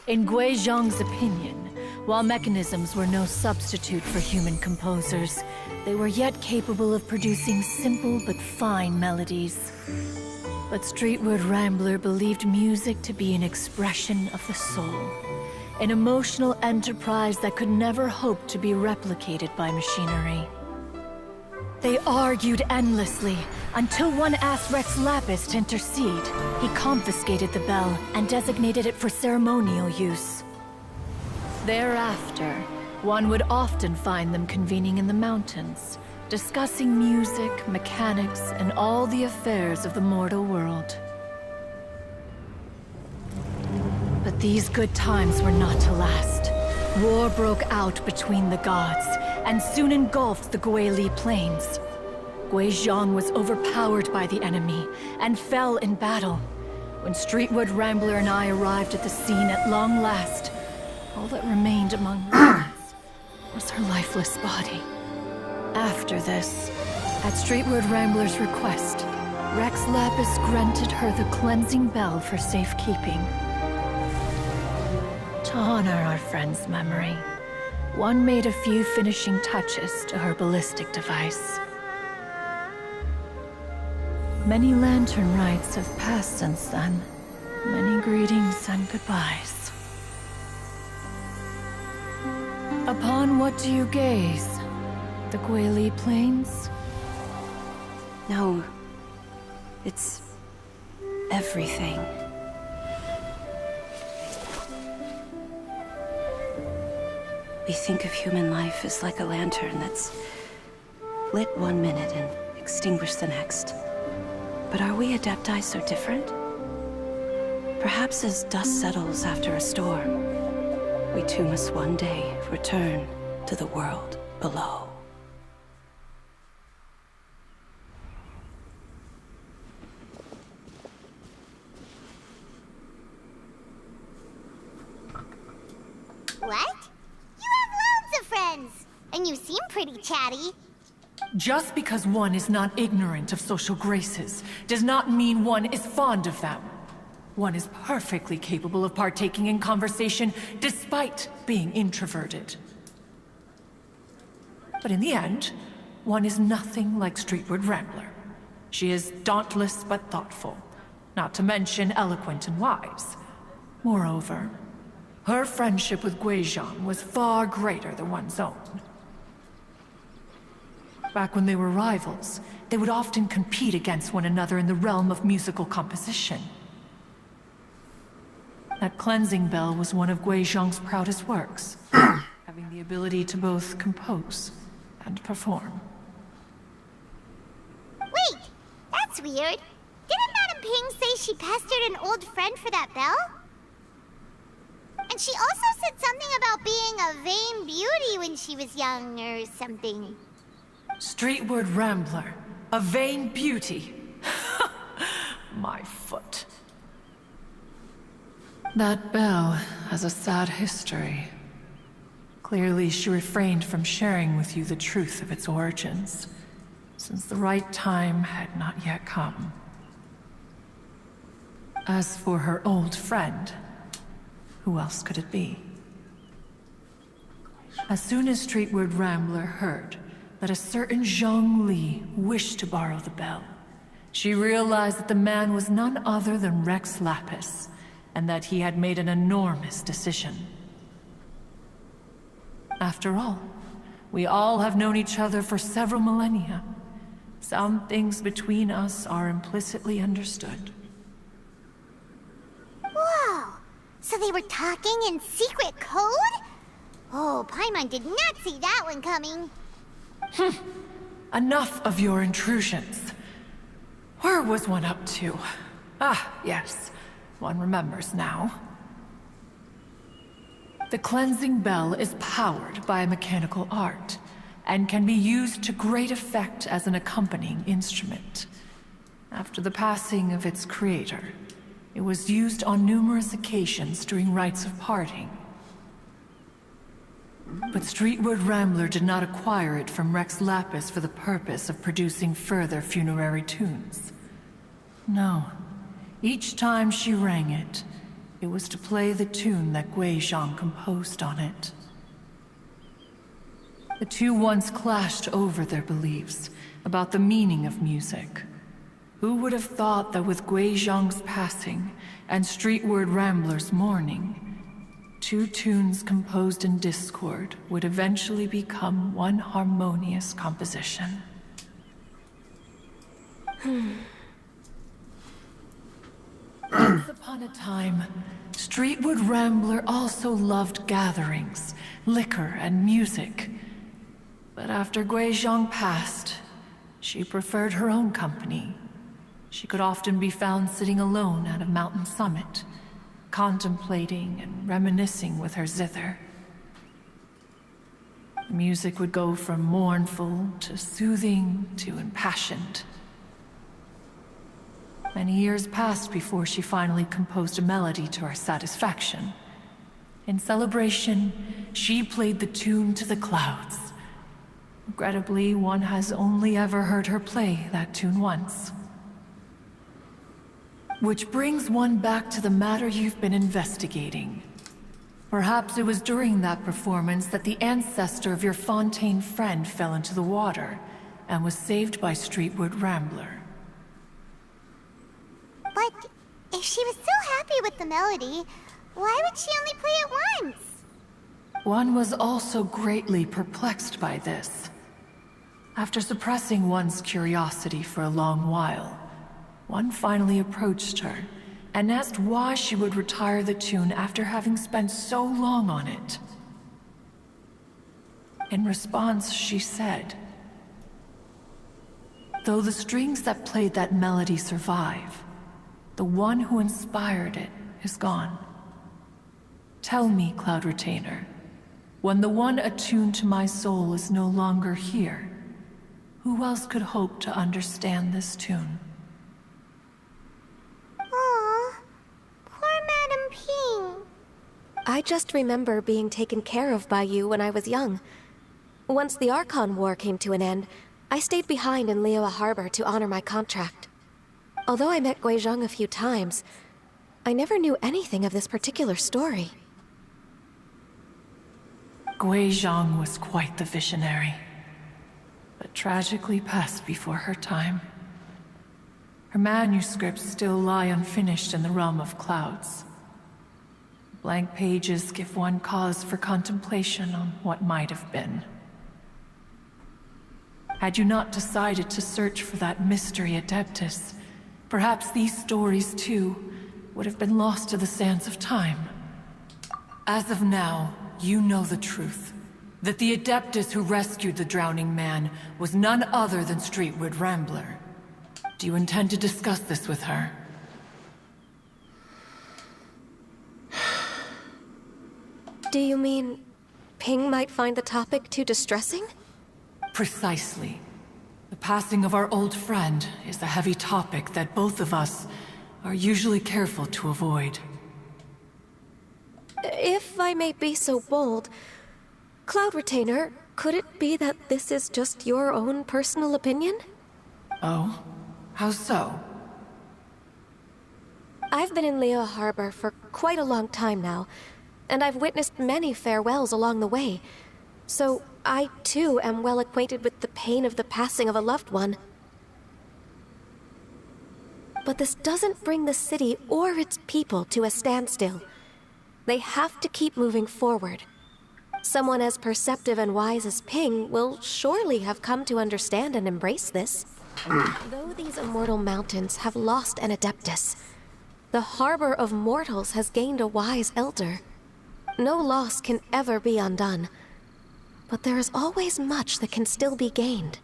In Guizhong's opinion, while mechanisms were no substitute for human composers, they were yet capable of producing simple but fine melodies. But Streetward Rambler believed music to be an expression of the soul, an emotional enterprise that could never hope to be replicated by machinery. They argued endlessly, until one asked Rex Lapis to intercede. He confiscated the bell and designated it for ceremonial use. Thereafter, one would often find them convening in the mountains, discussing music, mechanics, and all the affairs of the mortal world. But these good times were not to last. War broke out between the gods, and soon engulfed the Guili Plains. Guizhong was overpowered by the enemy, and fell in battle. When Streetwood Rambler and I arrived at the scene at long last, all that remained among ruins was her lifeless body. After this, at Streetwood Rambler's request, Rex Lapis granted her the cleansing bell for safekeeping. To honor our friend's memory, one made a few finishing touches to her ballistic device. Many lantern rites have passed since then. Many greetings and goodbyes. Upon what do you gaze? The Guili Plains? No. It's everything. We think of human life as like a lantern that's lit one minute and extinguished the next. But are we Adepti so different? Perhaps as dust settles after a storm, we too must one day return to the world below. What? You have loads of friends, and you seem pretty chatty. Just because one is not ignorant of social graces does not mean one is fond of them. One is perfectly capable of partaking in conversation despite being introverted. But in the end, one is nothing like Streetward Rambler. She is dauntless but thoughtful, not to mention eloquent and wise. Moreover, her friendship with Guizhong was far greater than one's own. Back when they were rivals, they would often compete against one another in the realm of musical composition. That cleansing bell was one of Guizhong's proudest works, having the ability to both compose and perform. Wait, that's weird. Didn't Madame Ping say she pestered an old friend for that bell? And she also said something about being a vain beauty when she was young or something. Streetward Rambler, a vain beauty. My foot. That bell has a sad history. Clearly, she refrained from sharing with you the truth of its origins, since the right time had not yet come. As for her old friend, who else could it be? As soon as Streetward Rambler heard that a certain Zhang Li wished to borrow the bell, she realized that the man was none other than Rex Lapis, and that he had made an enormous decision. After all, we all have known each other for several millennia. Some things between us are implicitly understood. Whoa! So they were talking in secret code? Oh, Paimon did not see that one coming. Enough of your intrusions. Where was one up to? Ah, yes. One remembers now. The cleansing bell is powered by a mechanical art, and can be used to great effect as an accompanying instrument. After the passing of its creator, it was used on numerous occasions during rites of parting. But Streetward Rambler did not acquire it from Rex Lapis for the purpose of producing further funerary tunes. No. Each time she rang it, it was to play the tune that Guizhong composed on it. The two once clashed over their beliefs about the meaning of music. Who would have thought that with Guizhong's passing and Streetward Rambler's mourning, two tunes composed in discord would eventually become one harmonious composition? Once upon a time, Streetward Rambler also loved gatherings, liquor, and music. But after Guizhong passed, she preferred her own company. She could often be found sitting alone at a mountain summit, contemplating and reminiscing with her zither. The music would go from mournful to soothing to impassioned. Many years passed before she finally composed a melody to her satisfaction. In celebration, she played the tune to the clouds. Regrettably, one has only ever heard her play that tune once. Which brings one back to the matter you've been investigating. Perhaps it was during that performance that the ancestor of your Fontaine friend fell into the water and was saved by Streetward Rambler. But if she was so happy with the melody, why would she only play it once? One was also greatly perplexed by this. After suppressing one's curiosity for a long while, one finally approached her and asked why she would retire the tune after having spent so long on it. In response, she said, "Though the strings that played that melody survive, the one who inspired it is gone. Tell me, Cloud Retainer, when the one attuned to my soul is no longer here, who else could hope to understand this tune?" Aw, poor Madame Ping. I just remember being taken care of by you when I was young. Once the Archon War came to an end, I stayed behind in Liyue Harbor to honor my contract. Although I met Guizhong a few times, I never knew anything of this particular story. Gui Zhang was quite the visionary, but tragically passed before her time. Her manuscripts still lie unfinished in the realm of clouds. Blank pages give one cause for contemplation on what might have been. Had you not decided to search for that mystery Adeptus, perhaps these stories too would have been lost to the sands of time. As of now, you know the truth. That the Adeptus who rescued the drowning man was none other than Streetwood Rambler. Do you intend to discuss this with her? Do you mean Ping might find the topic too distressing? Precisely. The passing of our old friend is a heavy topic that both of us are usually careful to avoid. If I may be so bold, Cloud Retainer, could it be that this is just your own personal opinion? Oh? How so? I've been in Liyue Harbor for quite a long time now, and I've witnessed many farewells along the way. So I too am well acquainted with the pain of the passing of a loved one. But this doesn't bring the city or its people to a standstill. They have to keep moving forward. Someone as perceptive and wise as Ping will surely have come to understand and embrace this. Though these immortal mountains have lost an Adeptus, the harbor of mortals has gained a wise elder. No loss can ever be undone, but there is always much that can still be gained.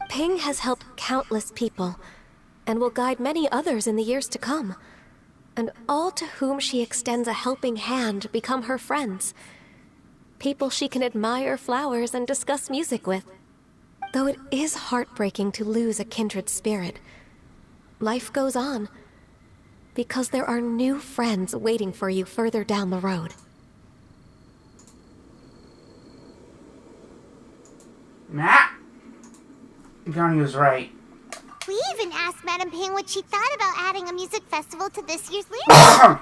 Ping has helped countless people, and will guide many others in the years to come. And all to whom she extends a helping hand become her friends. People she can admire flowers and discuss music with. Though it is heartbreaking to lose a kindred spirit, life goes on, because there are new friends waiting for you further down the road. Nah. Goni was right. We even asked Madame Ping what she thought about adding a music festival to this year's lyrics.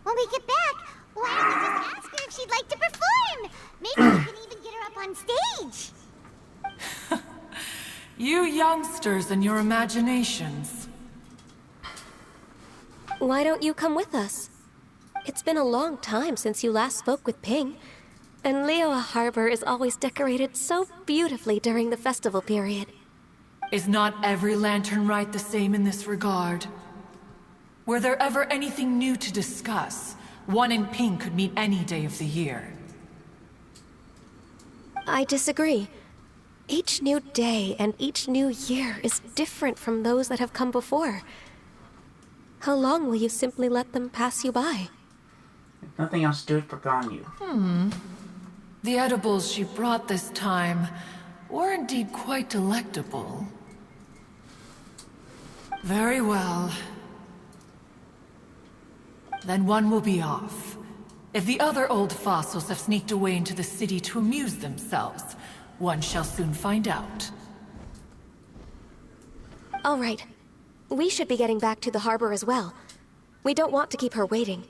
When we get back, why don't we just ask her if she'd like to perform? Maybe we can even get her up on stage. You youngsters and your imaginations. Why don't you come with us? It's been a long time since you last spoke with Ping, and Liyue Harbor is always decorated so beautifully during the festival period. Is not every lantern rite the same in this regard? Were there ever anything new to discuss? One in Ping could meet any day of the year. I disagree. Each new day and each new year is different from those that have come before. How long will you simply let them pass you by? If nothing else to do it for Ganyu. The edibles she brought this time were indeed quite delectable. Very well. Then one will be off. If the other old fossils have sneaked away into the city to amuse themselves, one shall soon find out. All right. We should be getting back to the harbor as well. We don't want to keep her waiting.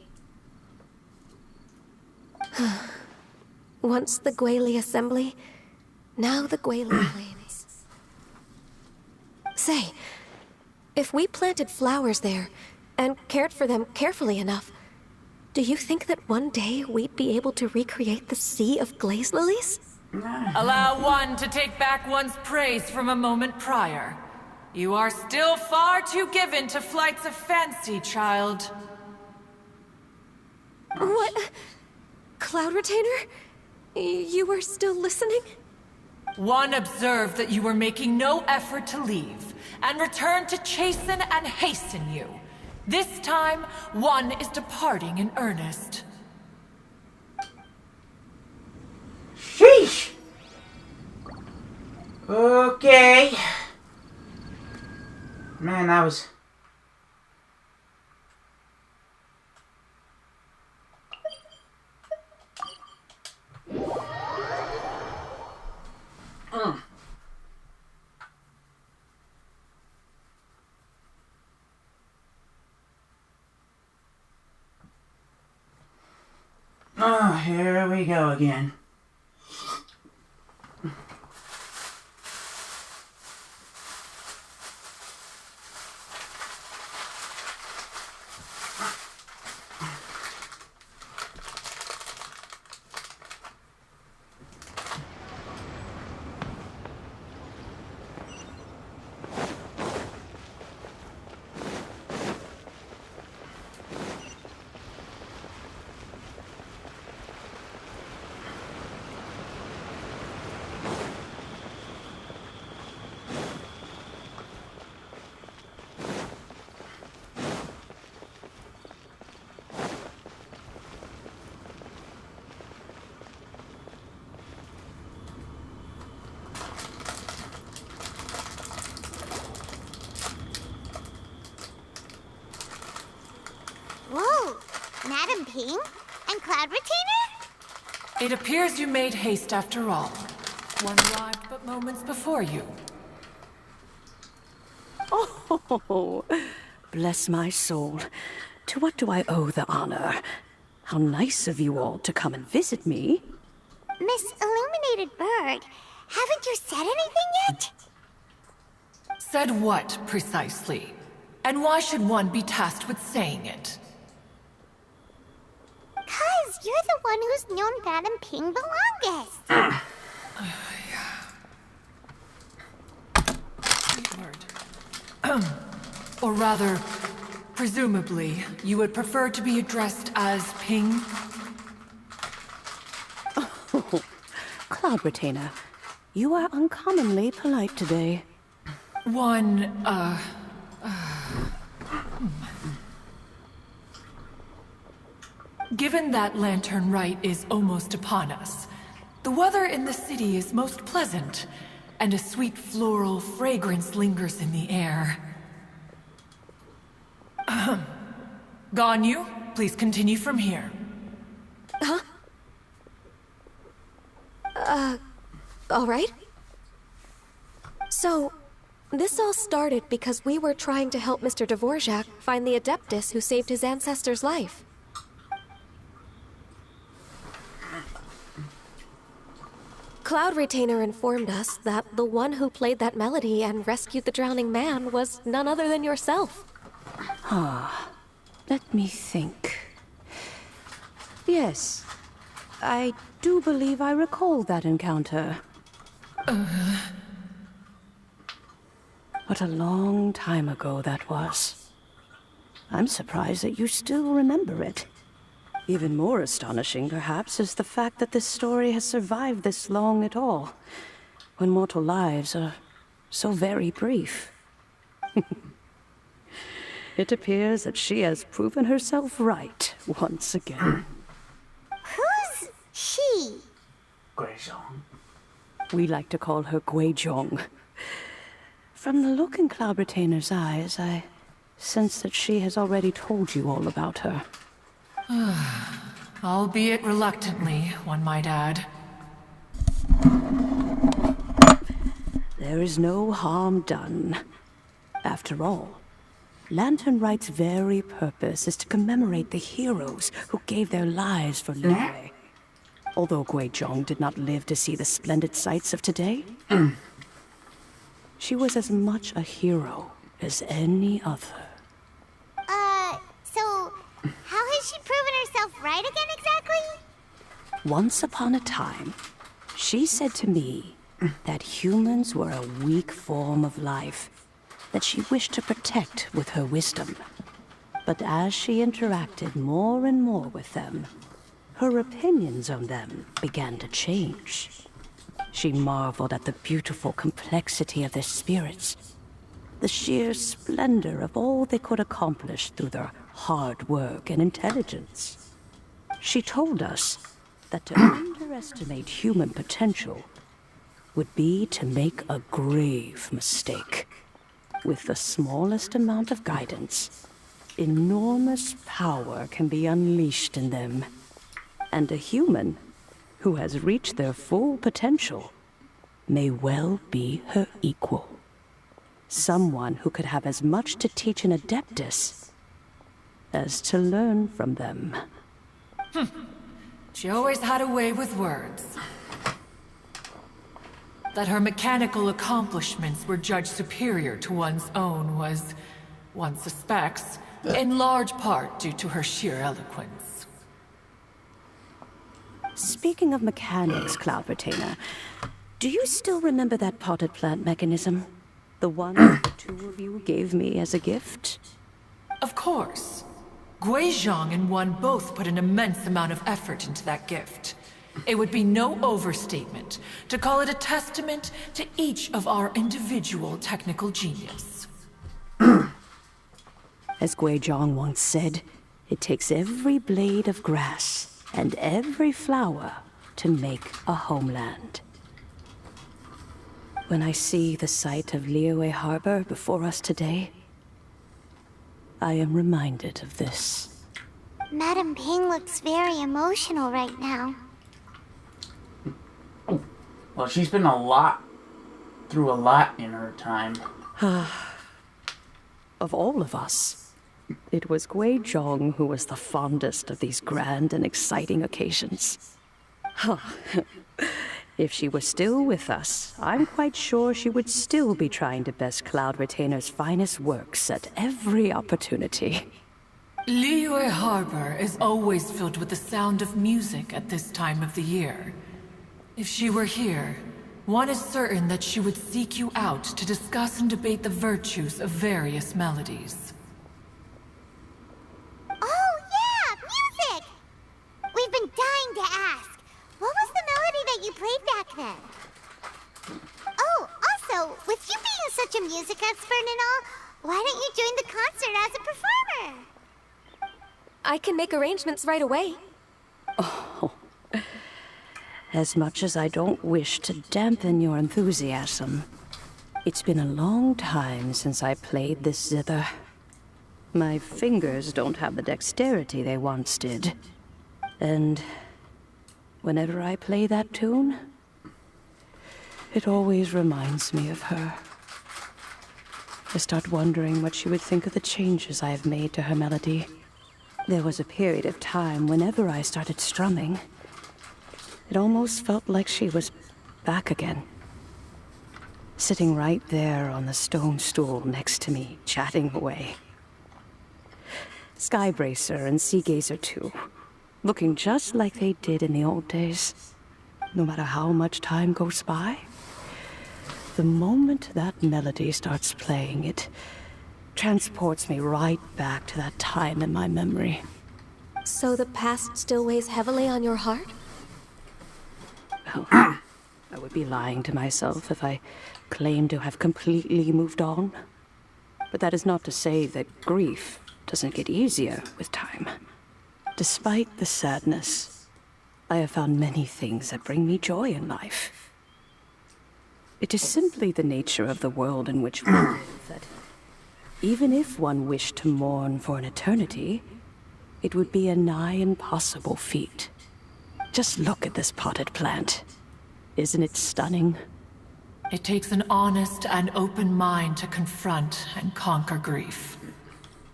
Once the Guili assembly, now the Guili plains. Say, if we planted flowers there, and cared for them carefully enough, do you think that one day we'd be able to recreate the sea of glaze lilies? Allow one to take back one's praise from a moment prior. You are still far too given to flights of fancy, child. What? Cloud Retainer? You were still listening? One observed that you were making no effort to leave, and returned to chasten and hasten you. This time, one is departing in earnest. Sheesh! Okay. Man, that was... Oh, here we go again. Whoa! Madam Ping? And Cloud Retainer? It appears you made haste after all. One arrived but moments before you. Oh, bless my soul. To what do I owe the honor? How nice of you all to come and visit me. Miss Illuminated Bird, haven't you said anything yet? Said what, precisely? And why should one be tasked with saying it? 'Cause you're the one who's known Madam Ping the longest. Sweet word. Or rather, presumably, you would prefer to be addressed as Ping? Oh, Cloud Retainer, you are uncommonly polite today. Given that Lantern Rite is almost upon us, the weather in the city is most pleasant, and a sweet floral fragrance lingers in the air. Ganyu, please continue from here. Huh? All right. So, this all started because we were trying to help Mr. Dvorak find the Adeptus who saved his ancestor's life. Cloud Retainer informed us that the one who played that melody and rescued the drowning man was none other than yourself. Ah, let me think. Yes, I do believe I recall that encounter. What a long time ago that was. I'm surprised that you still remember it. Even more astonishing, perhaps, is the fact that this story has survived this long at all, when mortal lives are so very brief. It appears that she has proven herself right once again. Who's she? Guizhong. We like to call her Guizhong. From the look in Cloud Retainer's eyes, I sense that she has already told you all about her. Albeit reluctantly, one might add. There is no harm done. After all, Lantern Rite's very purpose is to commemorate the heroes who gave their lives for Liyue. Although Guizhong did not live to see the splendid sights of today, she was as much a hero as any other. So, how has she proven herself right again exactly? Once upon a time, she said to me that humans were a weak form of life that she wished to protect with her wisdom. But as she interacted more and more with them, her opinions on them began to change. She marveled at the beautiful complexity of their spirits, the sheer splendor of all they could accomplish through their hard work and intelligence. She told us that to underestimate human potential would be to make a grave mistake. With the smallest amount of guidance, enormous power can be unleashed in them. And a human who has reached their full potential may well be her equal. Someone who could have as much to teach an Adeptus as to learn from them. She always had a way with words. That her mechanical accomplishments were judged superior to one's own was, one suspects, in large part due to her sheer eloquence. Speaking of mechanics, Cloud Retainer, do you still remember that potted plant mechanism? The one the two of you gave me as a gift? Of course. Guizhong and One both put an immense amount of effort into that gift. It would be no overstatement to call it a testament to each of our individual technical genius. As Guizhong once said, it takes every blade of grass and every flower to make a homeland. When I see the sight of Liyue Harbor before us today, I am reminded of this. Madam Ping looks very emotional right now. Well, she's been through a lot in her time. Of all of us, it was Guizhong who was the fondest of these grand and exciting occasions. If she were still with us, I'm quite sure she would still be trying to best Cloud Retainer's finest works at every opportunity. Liyue Harbor is always filled with the sound of music at this time of the year. If she were here, one is certain that she would seek you out to discuss and debate the virtues of various melodies. Oh yeah, music! We've been dying to ask. What was the melody that you played back then? Oh, also, with you being such a music expert and all, why don't you join the concert as a performer? I can make arrangements right away. Oh, as much as I don't wish to dampen your enthusiasm, it's been a long time since I played this zither. My fingers don't have the dexterity they once did. And whenever I play that tune, it always reminds me of her. I start wondering what she would think of the changes I have made to her melody. There was a period of time whenever I started strumming, it almost felt like she was back again. Sitting right there on the stone stool next to me, chatting away. Skybracer and Seagazer too, looking just like they did in the old days. No matter how much time goes by, the moment that melody starts playing, it transports me right back to that time in my memory. So the past still weighs heavily on your heart? Well, I would be lying to myself if I claimed to have completely moved on. But that is not to say that grief doesn't get easier with time. Despite the sadness, I have found many things that bring me joy in life. It is simply the nature of the world in which we live that even if one wished to mourn for an eternity, it would be a nigh impossible feat. Just look at this potted plant. Isn't it stunning? It takes an honest and open mind to confront and conquer grief.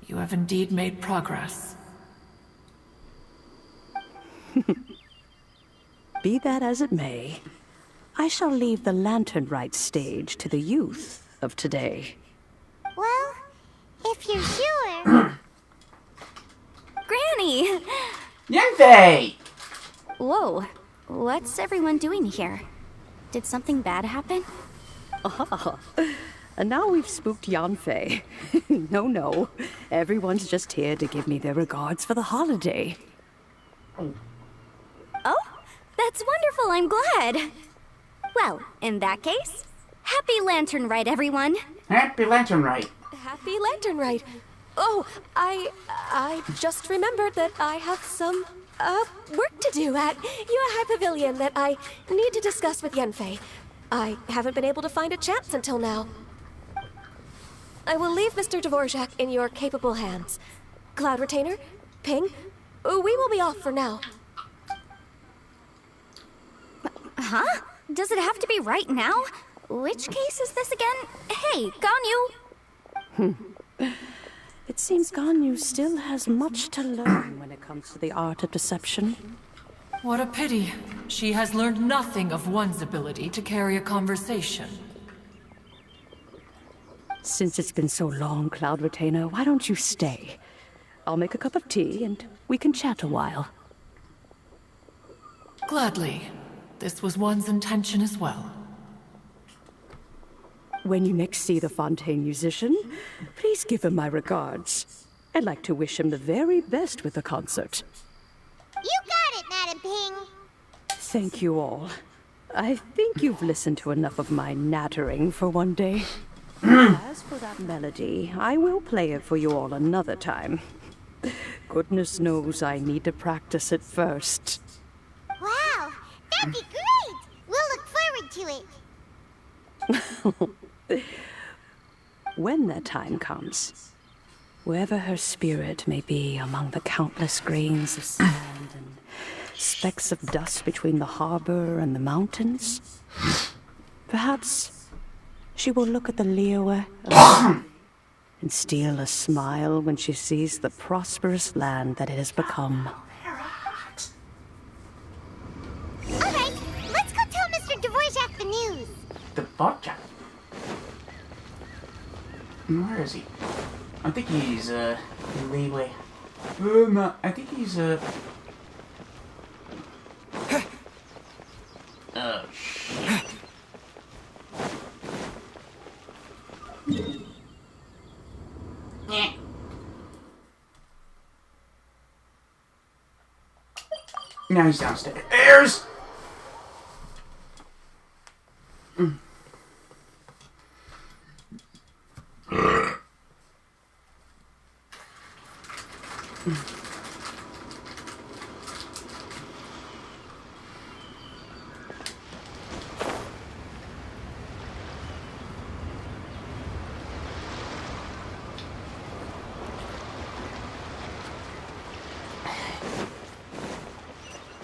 You have indeed made progress. Be that as it may, I shall leave the lantern rite stage to the youth of today. Well, if you're sure. Granny! Yanfei! Whoa, what's everyone doing here? Did something bad happen? And now we've spooked Yanfei. No. Everyone's just here to give me their regards for the holiday. Oh, that's wonderful, I'm glad. Well, in that case, happy Lantern Rite, everyone. Happy Lantern Rite. Happy Lantern Rite. Oh, I just remembered that I have some, work to do at Yuehai Pavilion that I need to discuss with Yanfei. I haven't been able to find a chance until now. I will leave Mr. Dvorak in your capable hands. Cloud Retainer, Ping, we will be off for now. Huh? Does it have to be right now? Which case is this again? Hey, Ganyu! It seems Ganyu still has much to learn when it comes to the art of deception. What a pity. She has learned nothing of one's ability to carry a conversation. Since it's been so long, Cloud Retainer, why don't you stay? I'll make a cup of tea and we can chat a while. Gladly. This was one's intention as well. When you next see the Fontaine musician, please give him my regards. I'd like to wish him the very best with the concert. You got it, Madam Ping. Thank you all. I think you've listened to enough of my nattering for one day. As for that melody, I will play it for you all another time. Goodness knows I need to practice it first. Wow, that'd be great. We'll look forward to it. When that time comes, wherever her spirit may be among the countless grains of sand and specks of dust between the harbor and the mountains, perhaps she will look at the Liyue and steal a smile when she sees the prosperous land that it has become. All right, let's go tell Mr. Dvorak the news. Dvorak? Where is he? I think he's, Liyue. No, I think he's, oh, shit. Yeah. Now he's downstairs.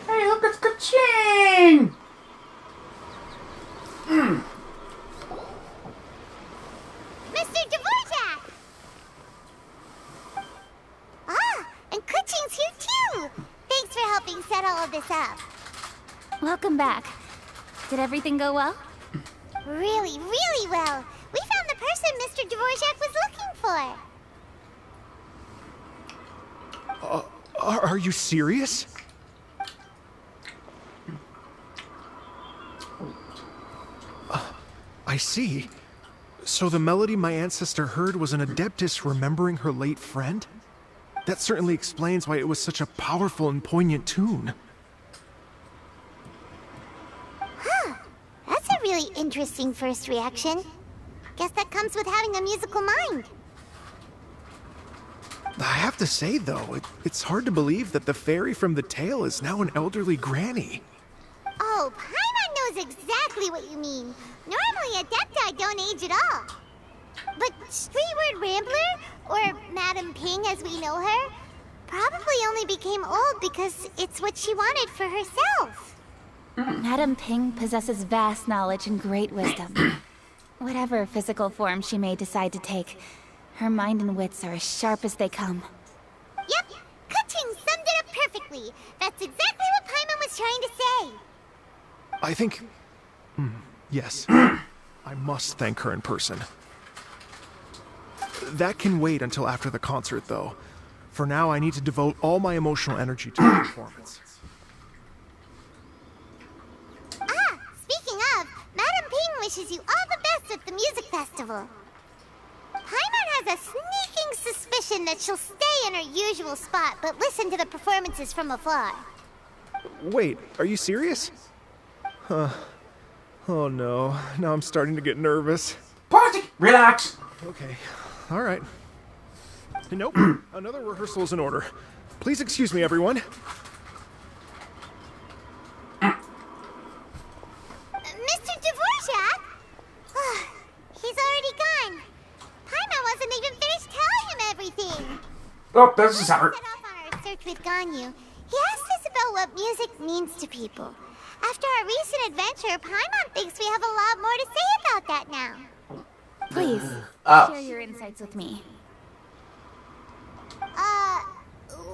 Hey, look, it's Ka-ching! Mr. Dvorak! Ah, and Ka-ching's here too! Thanks for helping set all of this up. Welcome back. Did everything go well? Really, really well. We found the person Mr. Dvorak was looking for. Are you serious? I see. So the melody my ancestor heard was an adeptus remembering her late friend? That certainly explains why it was such a powerful and poignant tune. Huh. That's a really interesting first reaction. Guess that comes with having a musical mind. I have to say, though, it's hard to believe that the fairy from the tale is now an elderly granny. Oh, Paimon knows exactly what you mean. Normally, Adepti don't age at all. But Streetward Rambler, or Madam Ping as we know her, probably only became old because it's what she wanted for herself. Madam Ping possesses vast knowledge and great wisdom. Whatever physical form she may decide to take, her mind and wits are as sharp as they come. Yep, Ka-ching summed it up perfectly. That's exactly what Paimon was trying to say. I think... yes. I must thank her in person. That can wait until after the concert, though. For now, I need to devote all my emotional energy to the performance. Ah, speaking of, Madam Ping wishes you all the best at the music festival. Paimon has a sneaking suspicion that she'll stay in her usual spot, but listen to the performances from afar. Wait, are you serious? Huh. Oh no, now I'm starting to get nervous. Pause it! Relax! Okay, alright. Nope, another rehearsal is in order. Please excuse me, everyone. Mr. Dvorak? He's already gone. Paimon wasn't even finished telling him everything. Oh, this is hard. Set off on our search with Ganyu. He asked us about what music means to people. After our recent adventure, Paimon thinks we have a lot more to say about that now. Please, share your insights with me.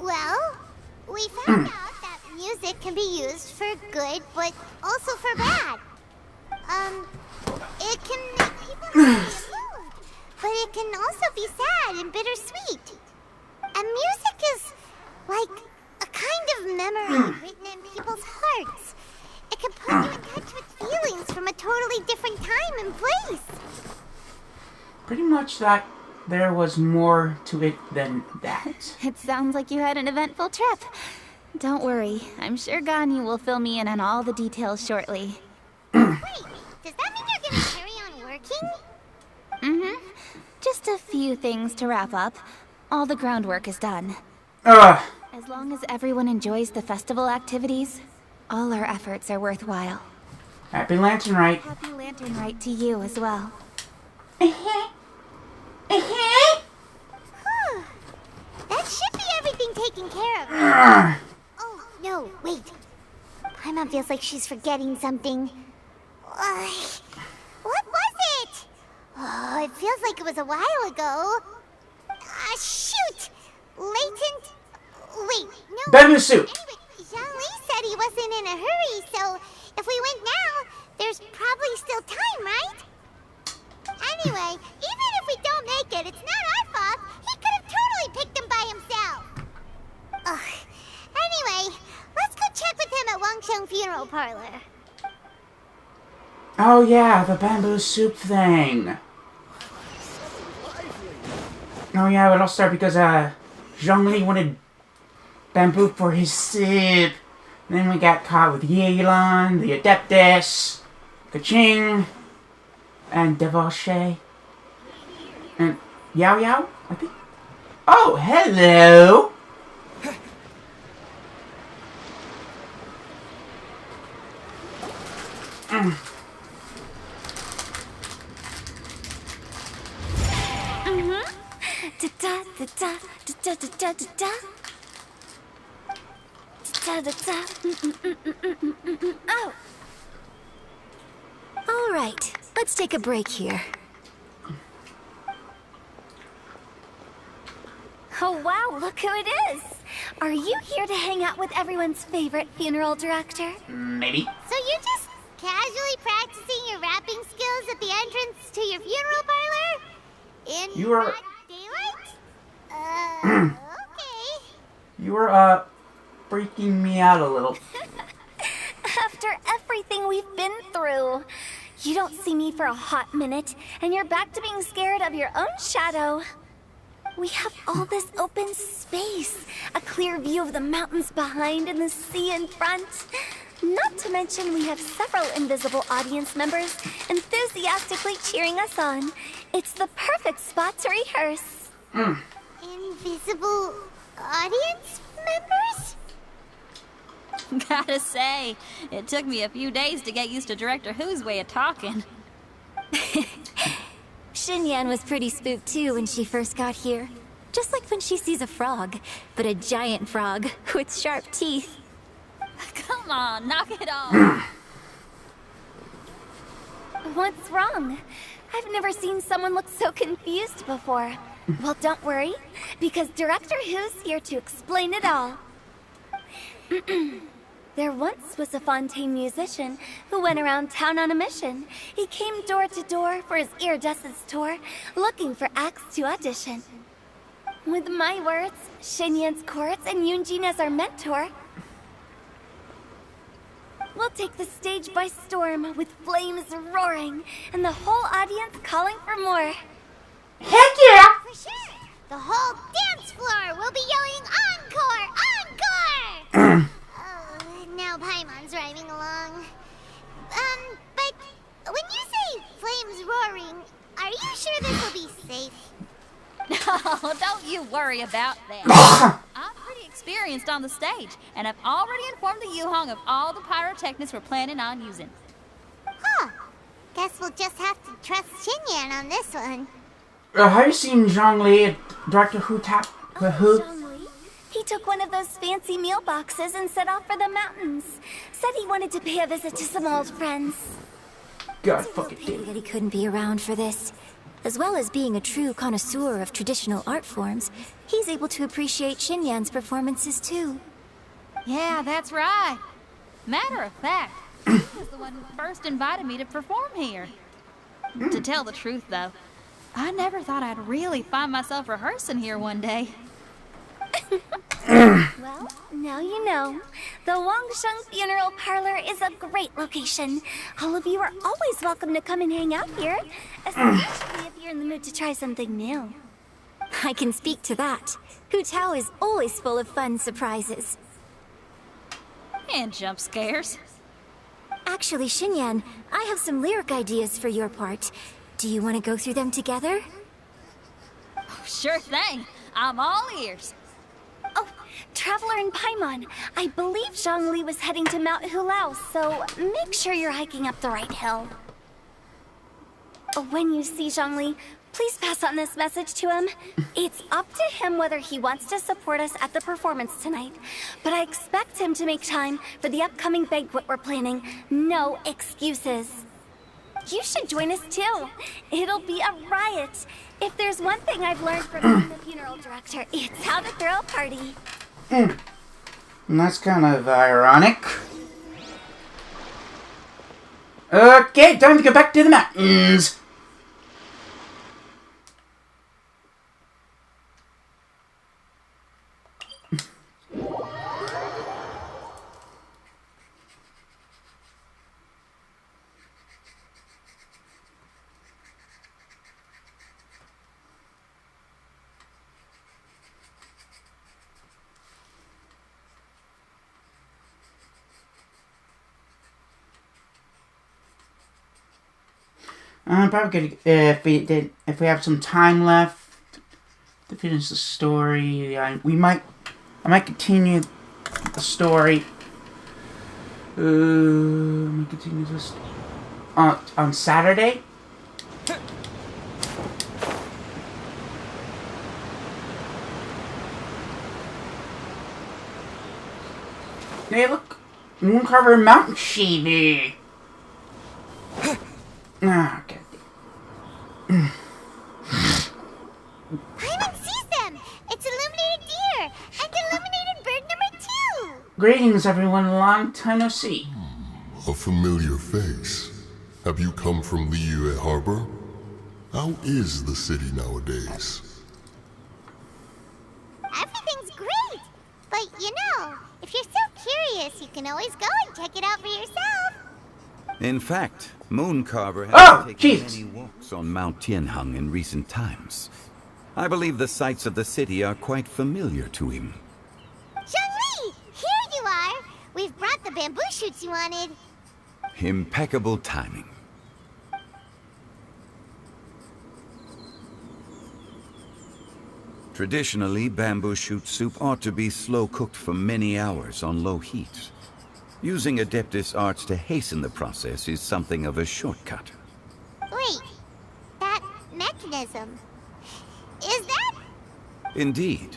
Well, we found out that music can be used for good, but also for bad. It can make people happy and moved, but it can also be sad and bittersweet. And music is like a kind of memory written in people's hearts. It can put you in touch with feelings from a totally different time and place. Pretty much that there was more to it than that. It sounds like you had an eventful trip. Don't worry, I'm sure Ganyu will fill me in on all the details shortly. Wait, does that mean you're gonna carry on working? Mm-hmm. Just a few things to wrap up. All the groundwork is done. As long as everyone enjoys the festival activities, all our efforts are worthwhile. Happy Lantern Rite. Happy Lantern Rite to you as well. That should be everything taken care of. Oh, no, wait. Paimon feels like she's forgetting something. What was it? Oh, it feels like it was a while ago. Shoot! Latent... Wait, no... Bamboo soup! Anyway, Zhang-Li said he wasn't in a hurry, so if we went now, there's probably still time, right? Anyway, even if we don't make it, it's not our fault. He could have totally picked him by himself. Ugh. Anyway, let's go check with him at Wangsheng Funeral Parlor. Oh yeah, the bamboo soup thing. Oh yeah, it all started because Zhongli wanted bamboo for his soup. And then we got caught with Yelan, the Adeptus, Kaching, and Devache, and Yao Yao, I think. Oh, hello! Oh. All right, let's take a break here. Oh wow, look who it is! Are you here to hang out with everyone's favorite funeral director? Maybe. So you're just casually practicing your rapping skills at the entrance to your funeral parlor? In You are... broad daylight? Okay. You were, freaking me out a little. After everything we've been through, you don't see me for a hot minute, and you're back to being scared of your own shadow. We have all this open space, a clear view of the mountains behind and the sea in front. Not to mention we have several invisible audience members enthusiastically cheering us on. It's the perfect spot to rehearse. Invisible audience members? Gotta say, it took me a few days to get used to Director Who's way of talking. Xinyan was pretty spooked too when she first got here. Just like when she sees a frog, but a giant frog with sharp teeth. Come on, knock it off. What's wrong? I've never seen someone look so confused before. Well, don't worry, because Director Who's here to explain it all. There once was a Fontaine musician who went around town on a mission. He came door to door for his iridescence tour, looking for acts to audition. With my words, Xinyan's chorus, and Yunjin as our mentor, we'll take the stage by storm with flames roaring and the whole audience calling for more. Heck yeah! For sure. The whole dance floor will be yelling encore! Encore! Now Paimon's rhyming along. But when you say flames roaring, are you sure this will be safe? No, don't you worry about that. I'm pretty experienced on the stage, and I've already informed the Yuhong of all the pyrotechnics we're planning on using. Huh. Guess we'll just have to trust Xinyan on this one. Have you seen Zhongli at Director Who tap the Who? Zhongli? He took one of those fancy meal boxes and set off for the mountains. Said he wanted to pay a visit to some old friends. God fucking Pity damn. that he couldn't be around for this. As well as being a true connoisseur of traditional art forms, he's able to appreciate Xinyan's performances too. Yeah, that's right. Matter of fact, he was the one who first invited me to perform here. To tell the truth, though, I never thought I'd really find myself rehearsing here one day. Well, now you know. The Wangsheng Funeral Parlor is a great location. All of you are always welcome to come and hang out here, especially if you're in the mood to try something new. I can speak to that. Hu Tao is always full of fun surprises. And jump scares. Actually, Xinyan, I have some lyric ideas for your part. Do you want to go through them together? Sure thing. I'm all ears. Oh, Traveler in Paimon. I believe Zhongli was heading to Mount Hulao, so make sure you're hiking up the right hill. When you see Zhongli, please pass on this message to him. It's up to him whether he wants to support us at the performance tonight, but I expect him to make time for the upcoming banquet we're planning. No excuses. You should join us too. It'll be a riot. If there's one thing I've learned from being the funeral director, it's how to throw a party. And that's kind of ironic. Okay, time to go back to the mountains. I'm probably gonna if we have some time left to finish the story. I might continue the story. Let me continue this on Saturday. Hey, look, Mooncarver Mountain Sheepy. Okay. Paimon sees them! It's illuminated deer! And illuminated bird number 2! Greetings, everyone. Long time no see. A familiar face. Have you come from Liyue Harbor? How is the city nowadays? Everything's great! But you know, if you're so curious, you can always go and check it out for yourself. In fact, Mooncarver has taken many walks on Mount Tianheng in recent times. I believe the sights of the city are quite familiar to him. Zhongli! Here you are! We've brought the bamboo shoots you wanted. Impeccable timing. Traditionally, bamboo shoot soup ought to be slow-cooked for many hours on low heat. Using Adeptus arts to hasten the process is something of a shortcut. Wait, that mechanism, is that? Indeed.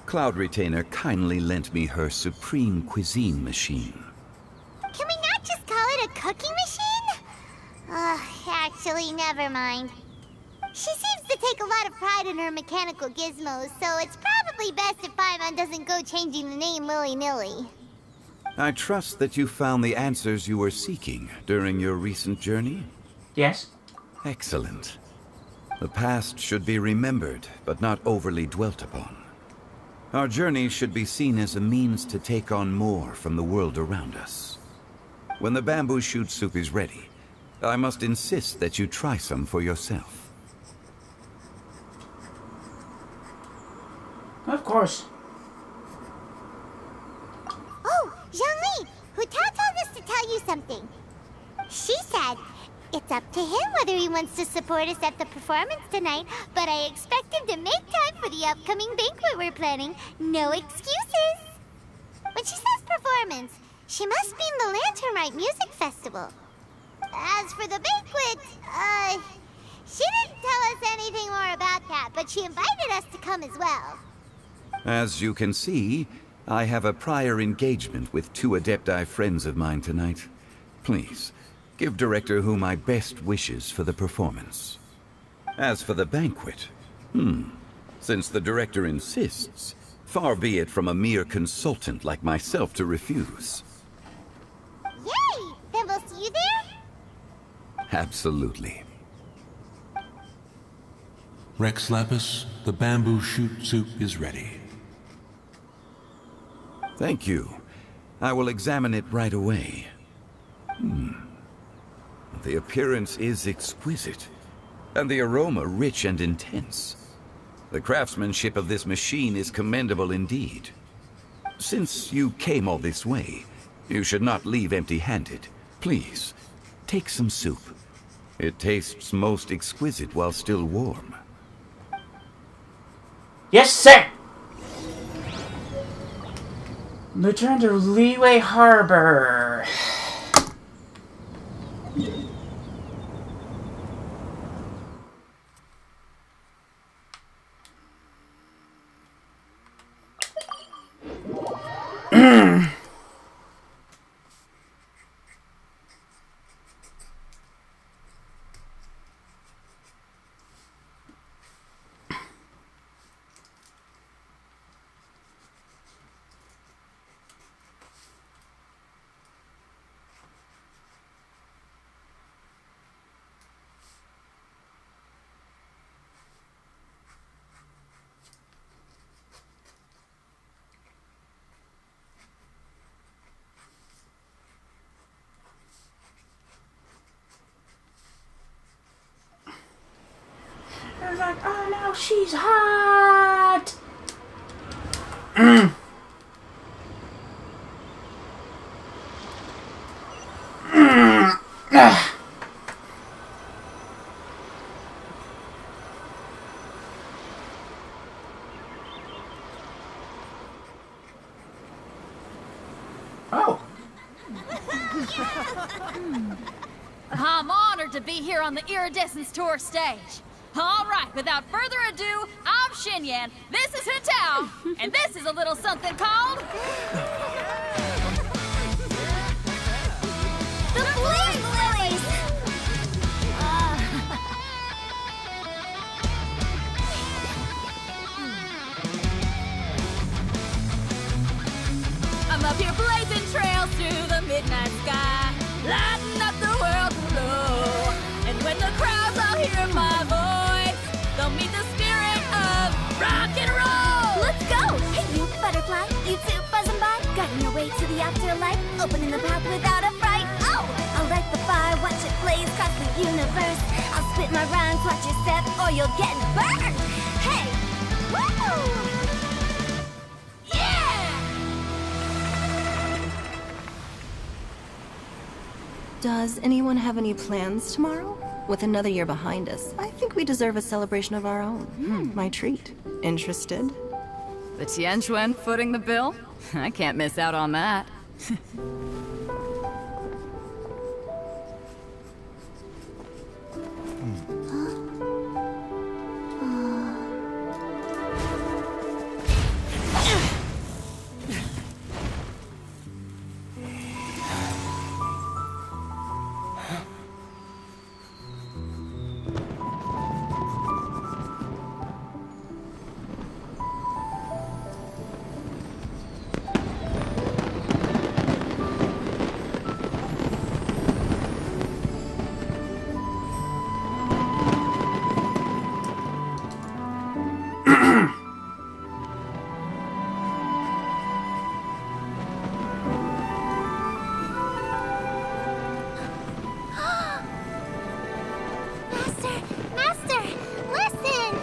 Cloud Retainer kindly lent me her supreme cuisine machine. Can we not just call it a cooking machine? Actually, never mind. She seems to take a lot of pride in her mechanical gizmos, so it's probably best if Paimon doesn't go changing the name willy-nilly. I trust that you found the answers you were seeking during your recent journey? Yes. Excellent. The past should be remembered, but not overly dwelt upon. Our journey should be seen as a means to take on more from the world around us. When the bamboo shoot soup is ready, I must insist that you try some for yourself. Of course. Oh, Zhongli! Hu Tao told us to tell you something. She said, it's up to him whether he wants to support us at the performance tonight, but I expect him to make time for the upcoming banquet we're planning. No excuses! When she says performance, she must mean the Lantern Rite Music Festival. As for the banquet, she didn't tell us anything more about that, but she invited us to come as well. As you can see, I have a prior engagement with 2 Adepti friends of mine tonight. Please, give Director Hu my best wishes for the performance. As for the banquet, since the Director insists, far be it from a mere consultant like myself to refuse. Absolutely. Rex Lapis, the bamboo shoot soup is ready. Thank you. I will examine it right away. The appearance is exquisite, and the aroma rich and intense. The craftsmanship of this machine is commendable indeed. Since you came all this way, you should not leave empty-handed. Please, take some soup. It tastes most exquisite while still warm. Yes, sir! Return to Liyue Harbor. I was like, oh no, she's hot! Oh. I'm honored to be here on the Iridescence Tour stage. All right, without further ado, I'm Xinyan, this is Hetao, and this is a little something called... The Flame Lilies! I'm up here blazing trails through the midnight sky, lighting up the world below. And when the crowds all hear my voice, they'll meet the spirit of rock and roll. Let's go! Hey, you butterfly, you two buzzing by, guiding your way to the afterlife, opening the path without a fright. Oh, I'll light the fire, watch it blaze across the universe. I'll spit my rhymes, watch your step, or you'll get burned. Hey, woo! Does anyone have any plans tomorrow? With another year behind us, I think we deserve a celebration of our own. My treat. Interested? The Tianquan footing the bill? I can't miss out on that. Master, listen!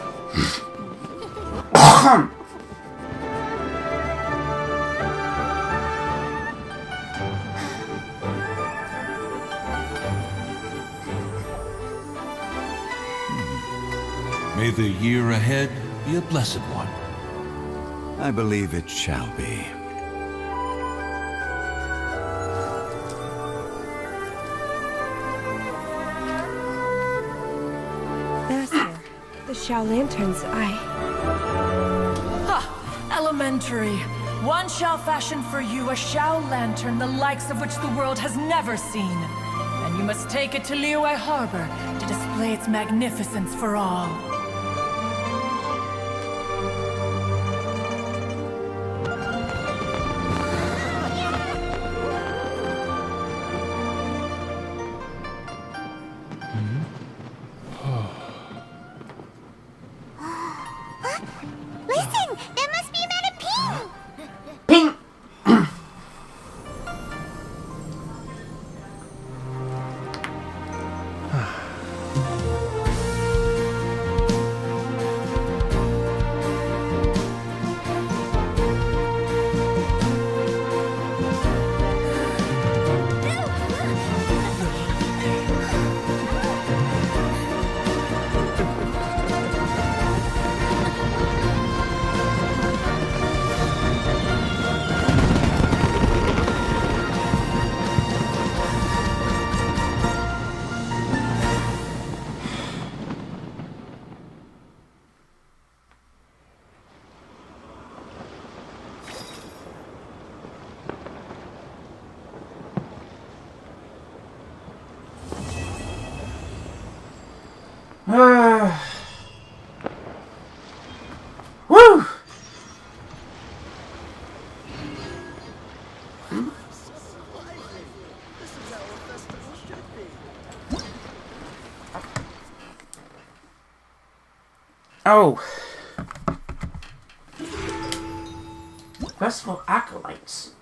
May the year ahead be a blessed one. I believe it shall be. Master, the Shao Lanterns, Elementary. One shall fashion for you a Shao Lantern the likes of which the world has never seen. And you must take it to Liyue Harbor to display its magnificence for all. Woo! Oh. Festival acolytes.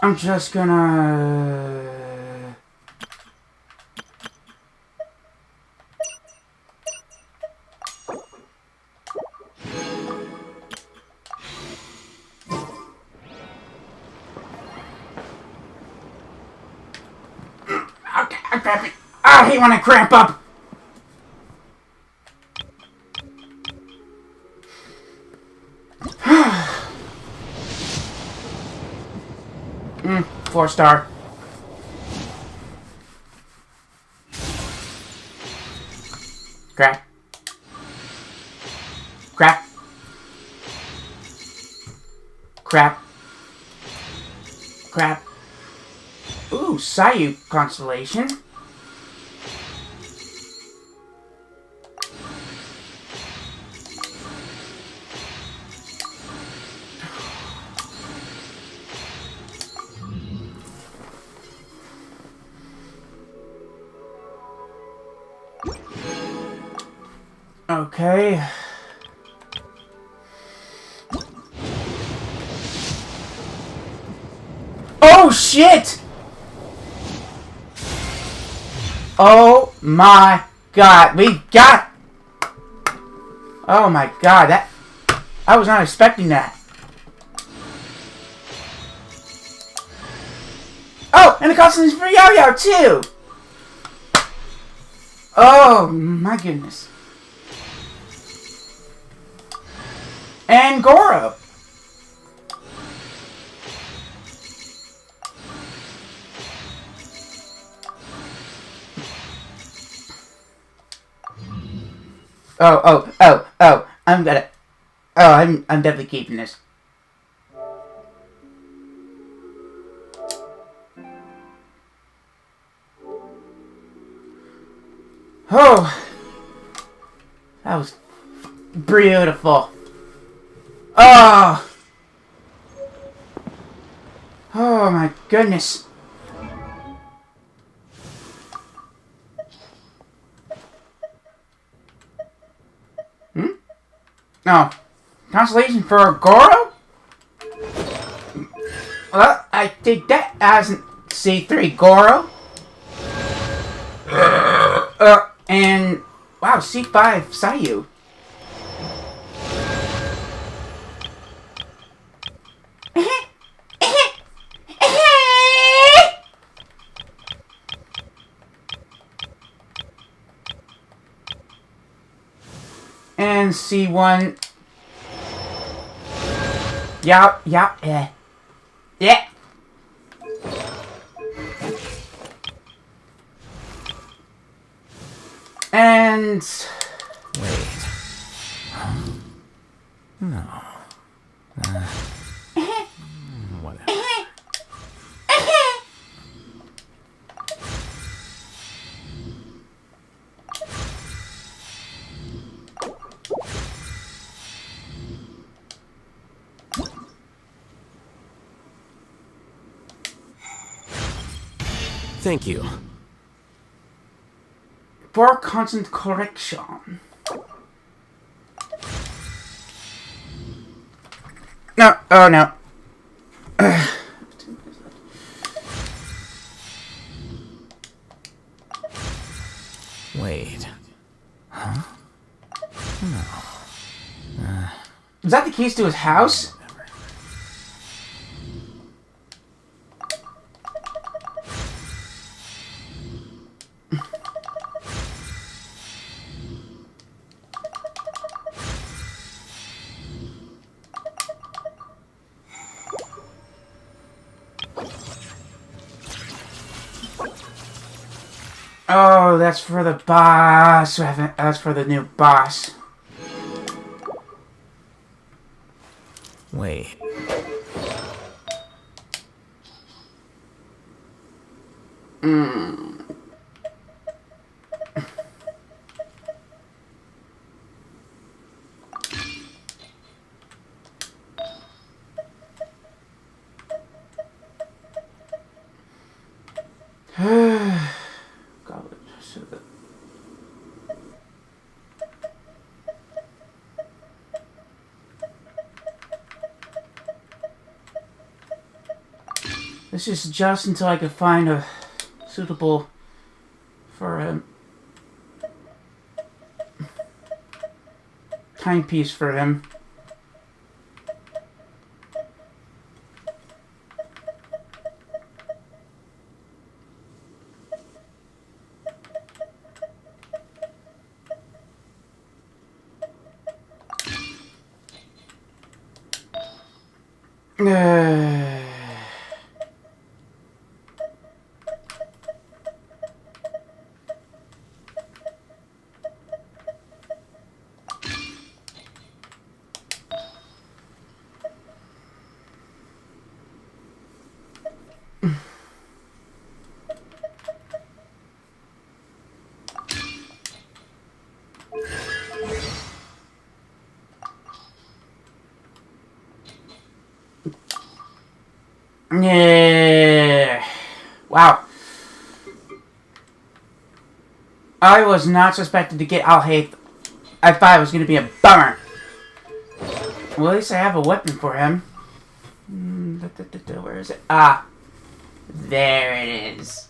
I'm just gonna... Okay, I'm cramping. I hate when I cramp up. Mm, 4-star. Crap. Crap. Crap. Crap. Ooh, Sayu constellation. Okay. Oh shit! Oh my god, we got... Oh my god, that... I was not expecting that. Oh, and the costumes for Yo-Yo too! Oh my goodness. And Goro. Oh, I'm gonna... Oh, I'm definitely keeping this. Oh, that was beautiful. Oh, oh my goodness. Oh, constellation for Goro? Well, I take that as C3 Goro. And wow, C5 Sayu. And C1. Yeah. Yeah. And wait. No. Whatever. Thank you. For constant correction. No, oh no. Wait. Huh? No. Is that the keys to his house? Oh, that's for the boss. That's for the new boss. Wait. Goblet, so that. This is just until I can find a suitable for timepiece for him. Yeah. Wow. I was not suspected to get Al-Hayth. I thought it was going to be a bummer. Well, at least I have a weapon for him. Where is it? Ah. There it is.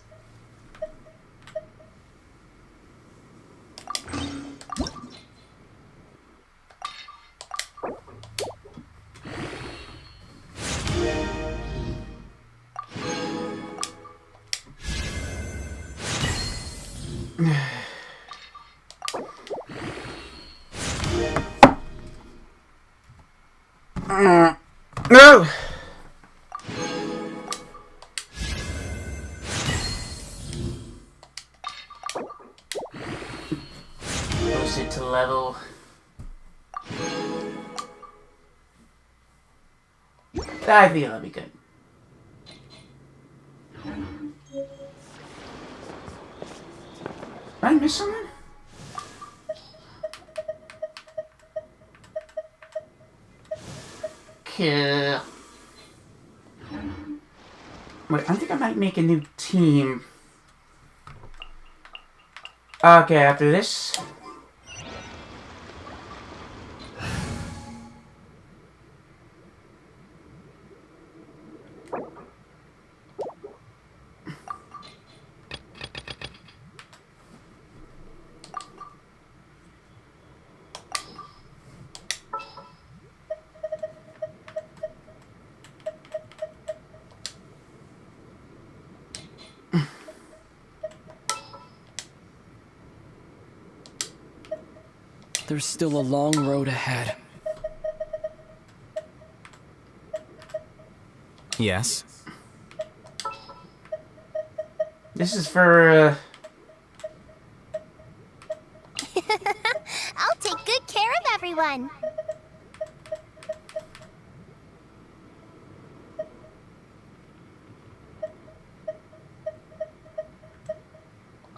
No! Boost it to level. I think that'll be good. Did I miss someone? Cool. Wait, I think I might make a new team. Okay, after this. There's still a long road ahead. Yes. This is for, I'll take good care of everyone.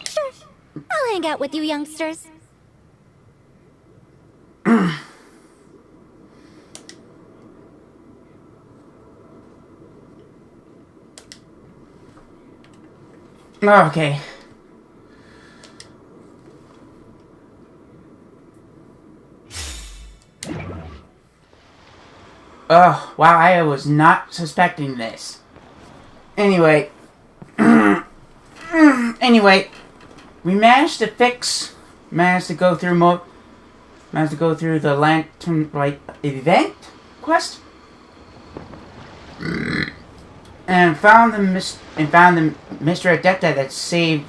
Sure. I'll hang out with you youngsters. Okay. Oh, wow, I was not suspecting this. Anyway. Anyway. We managed to go through the Lantern, like, event quest. And found the Mr. Adepta that saved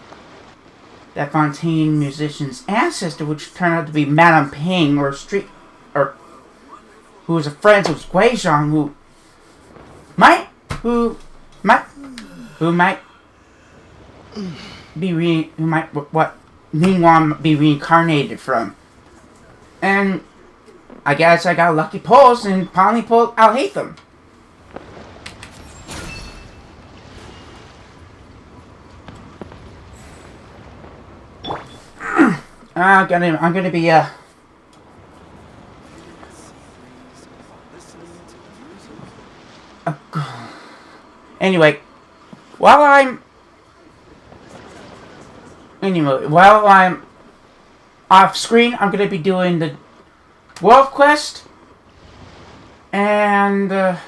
that Fontaine musician's ancestor, which turned out to be Madame Ping, who was a friend of Guizhong, who might be Ningguang be reincarnated from. And I guess I got lucky pulls and finally pulled I'll hate them. I'm gonna be anyway, while I'm off screen, I'm gonna be doing the World Quest and the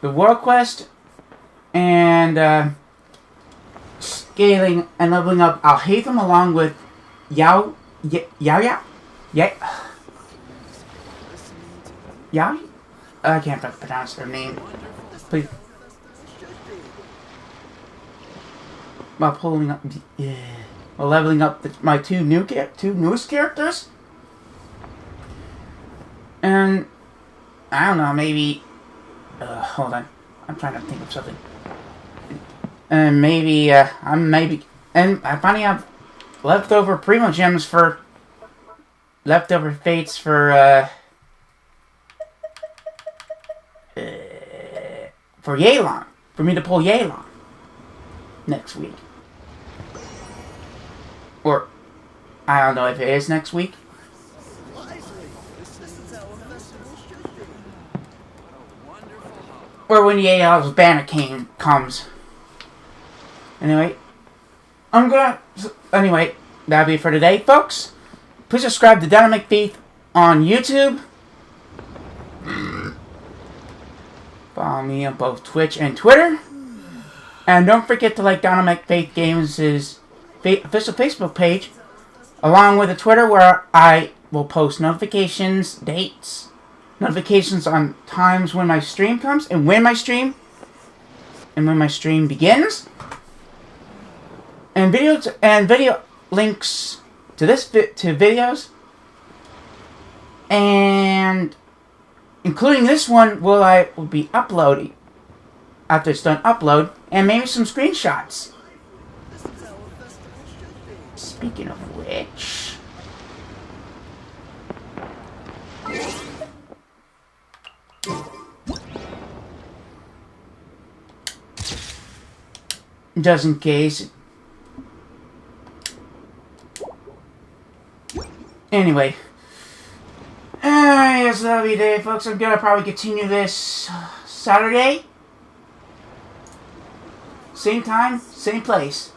World Quest and scaling and leveling up I'll hate them along with Yao. I can't pronounce their name. Please. While pulling up, while leveling up my two newest characters, and I don't know, maybe. Hold on, I'm trying to think of something. And maybe I finally have leftover Primo Gems for leftover fates for Yelan, for me to pull Yelan next week. Or, I don't know if it is next week. Or when Yelan's banner comes. Anyway, that'll be it for today, folks. Please subscribe to dinomecfaith on YouTube. Follow me on both Twitch and Twitter. And don't forget to like dinomecfaith Games' official Facebook page, along with the Twitter where I will post notifications, dates, notifications on times when my stream comes, and when my stream begins. And video links to videos, and including this one will be uploading after it's done upload, and maybe some screenshots. Speaking of which, just in case. Anyway, it's a lovely day, folks. I'm gonna probably continue this Saturday. Same time, same place.